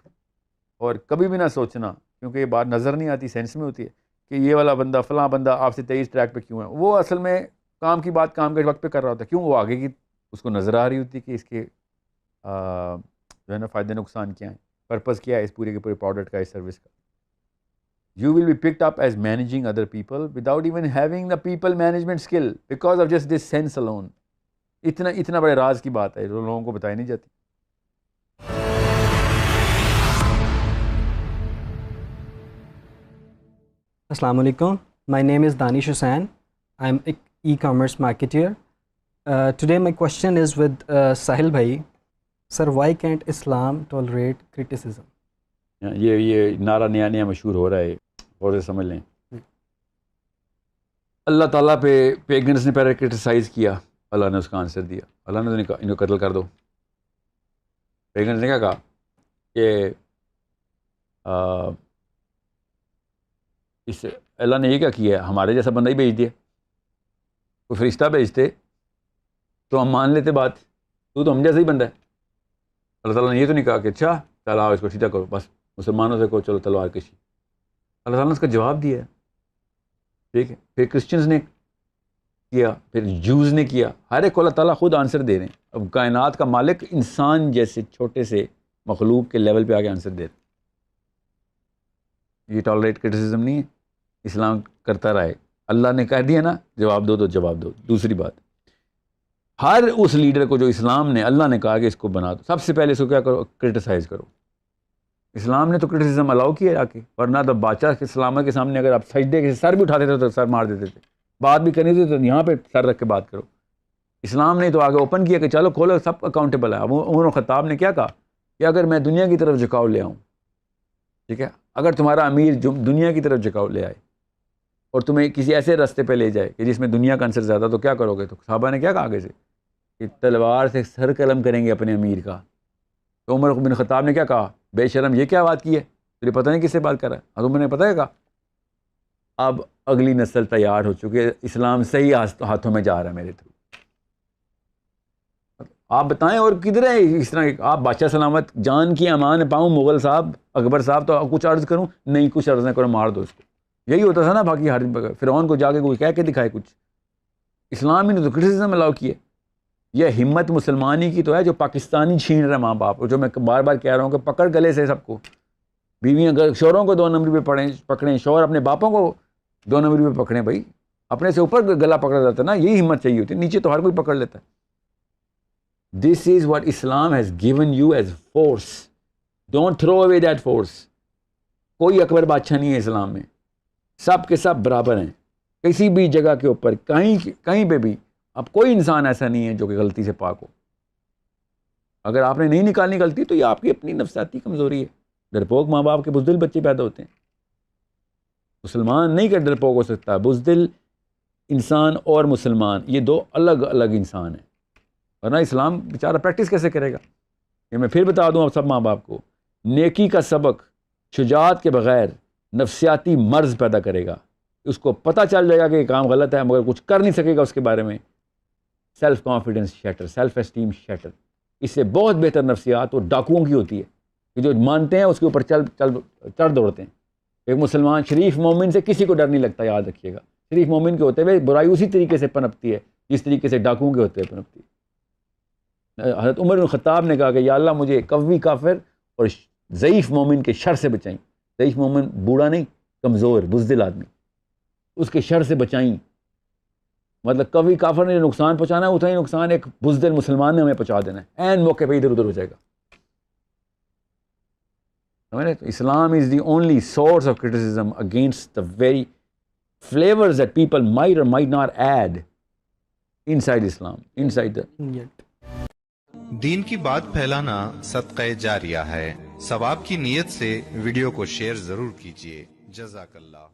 اور کبھی بھی نہ سوچنا، کیونکہ یہ بات نظر نہیں آتی، سینس میں ہوتی ہے، کہ یہ والا بندہ، فلاں بندہ آپ سے 23 ٹریک پہ کیوں ہے. وہ اصل میں کام کی بات کام کے وقت پہ کر رہا ہوتا ہے. کیوں؟ وہ آگے کی اس کو نظر آ رہی ہوتی کہ اس کے جو ہے نا فائدے نقصان کیا ہیں, پرپز کیا ہے اس پورے کے پورے پروڈکٹ کا, اس سروس کا. You will be picked up as managing other people without even having the people management skill because of just this sense alone. اتنا بڑے راز کی بات ہے جو لوگوں کو بتائی نہیں جاتی. Assalamu alaikum. My name is Danish Hussain. I'm an e-commerce marketer. Today my question is with Sahil bhai. Sir, why can't Islam tolerate criticism? یہ نعرہ نیا مشہور ہو رہا ہے, اور سے سمجھ لیں. اللہ تعالیٰ پہ پیگنس نے پہلے کرٹیسائز کیا, اللہ نے اس کا آنسر دیا. اللہ نے تو ان کو قتل کر دو. پیگنس نے کیا کہا کہ اس اللہ نے یہ کیا کیا, ہمارے جیسا بندہ ہی بھیج دیا. کوئی فرشتہ بھیجتے تو ہم مان لیتے بات, تو ہم جیسا ہی بندہ ہے. اللہ تعالیٰ نے یہ تو نہیں کہا کہ اچھا چل آؤ اس کو سیدھا کرو, بس مسلمانوں سے کو چلو تلوار کشی. اللہ تعالیٰ نے اس کا جواب دیا ہے, ٹھیک ہے. پھر کرسچنز نے کیا, پھر جوز نے کیا. ہر ایک کو اللہ تعالیٰ خود آنسر دے رہے ہیں. اب کائنات کا مالک انسان جیسے چھوٹے سے مخلوق کے لیول پہ آگے آنسر دے رہے. یہ ٹالریٹ کرٹیسزم نہیں ہے, اسلام کرتا رہا ہے. اللہ نے کہہ دیا نا جواب دو تو جواب دو. دوسری بات, ہر اس لیڈر کو جو اسلام نے, اللہ نے کہا کہ اس کو بنا دو, سب سے پہلے اس کو کیا کرو, کرٹیسائز کرو. اسلام نے تو کرٹیسزم الاؤ کیا آ کے, ورنہ تو بادشاہ کے سلامت کے سامنے اگر آپ سجدے کے سر بھی اٹھاتے تھے تو سر مار دیتے تھے. بات بھی کرنی تھی تو یہاں پہ سر رکھ کے بات کرو. اسلام نے تو آگے اوپن کیا کہ چلو کھولو, سب اکاؤنٹیبل ہے. عمر خطاب نے کیا کہا کہ اگر میں دنیا کی طرف جھکاؤ لے آؤں, ٹھیک ہے, اگر تمہارا امیر دنیا کی طرف جھکاؤ لے آئے اور تمہیں کسی ایسے راستے پہ لے جائے کہ جس میں دنیا کا عنصر زیادہ, تو کیا کرو گے؟ تو صحابہ نے کیا کہا آگے سے کہ تلوار سے سر قلم کریں گے اپنے امیر کا. تو عمر بن خطاب نے کیا کہا, بے شرم یہ کیا بات کی ہے, تجھے پتہ نہیں کس سے بات کر رہا ہے. اور عمر نے پتہ ہے کہا اب اگلی نسل تیار ہو چکی ہے, اسلام صحیح ہاتھوں میں جا رہا ہے میرے تھرو. آپ بتائیں اور کدھر ہے اس طرح کے, آپ بادشاہ سلامت جان کی امان پاؤں, مغل صاحب اکبر صاحب, تو کچھ عرض کروں نہیں, کچھ عرض نہ کرو, مار دو اس کو. یہی ہوتا تھا نا باقی ہر فرعون کو جا کے کوئی کہہ کے دکھائے کچھ. اسلام ہی نے تو کرٹیسزم الاؤ کیے. یہ ہمت مسلمانی کی تو ہے جو پاکستانی چھین رہے ماں باپ, اور جو میں بار بار کہہ رہا ہوں کہ پکڑ گلے سے سب کو. بیویاں شوہروں کو 2 نمبر پہ پکڑیں, شوہر اپنے باپوں کو 2 نمبر پہ پکڑیں. بھائی اپنے سے اوپر گلا پکڑا جاتا ہے نا, یہی ہمت چاہیے ہوتی ہے, نیچے تو ہر کوئی پکڑ لیتا ہے. This is what Islam has given you as force. Don't throw away that force. کوئی اکبر بادشاہ نہیں ہے اسلام میں, سب کے سب برابر ہیں. کسی بھی جگہ کے اوپر کہیں پہ بھی اب کوئی انسان ایسا نہیں ہے جو کہ غلطی سے پاک ہو. اگر آپ نے نہیں نکالنی غلطی تو یہ آپ کی اپنی نفسیاتی کمزوری ہے. ڈرپوک ماں باپ کے بزدل بچے پیدا ہوتے ہیں. مسلمان نہیں کہ ڈرپوک ہو سکتا, بزدل انسان اور مسلمان یہ 2 الگ الگ انسان ہیں. ورنہ اسلام بیچارہ پریکٹس کیسے کرے گا؟ یہ میں پھر بتا دوں آپ سب ماں باپ کو, نیکی کا سبق شجاعت کے بغیر نفسیاتی مرض پیدا کرے گا. اس کو پتہ چل جائے گا کہ یہ کام غلط ہے مگر کچھ کر نہیں سکے گا اس کے بارے میں. Self confidence shatter, self esteem shatter. اس سے بہت بہتر نفسیات وہ ڈاکوؤں کی ہوتی ہے کہ جو مانتے ہیں اس کے اوپر چڑھ دوڑتے ہیں. ایک مسلمان شریف مومن سے کسی کو ڈر نہیں لگتا, یاد رکھیے گا. شریف مومن کے ہوتے ہوئے برائی اسی طریقے سے پنپتی ہے جس طریقے سے ڈاکوؤں کے ہوتے ہوئے پنپتی ہے. حضرت عمر بن خطاب نے کہا کہ یا اللہ مجھے قوی کافر اور ضعیف مومن کے شر سے بچائیں. ضعیف مومن بوڑھا نہیں, کمزور بزدل آدمی, اس کے شر سے بچائیں. مطلب قوی کافر نے جو نقصان پہنچانا ہے اتنا ہی نقصان ایک بزدل مسلمان نے ہمیں پہنچا دینا ہے, عین موقع پہ ادھر ادھر ہو جائے گا. Islam is the only source of criticism against the very flavors that people might or might not add inside Islam, inside the دین کی بات پھیلانا صدقہ جاریہ ہے. ثواب کی نیت سے ویڈیو کو شیئر ضرور کیجیے. جزاک اللہ.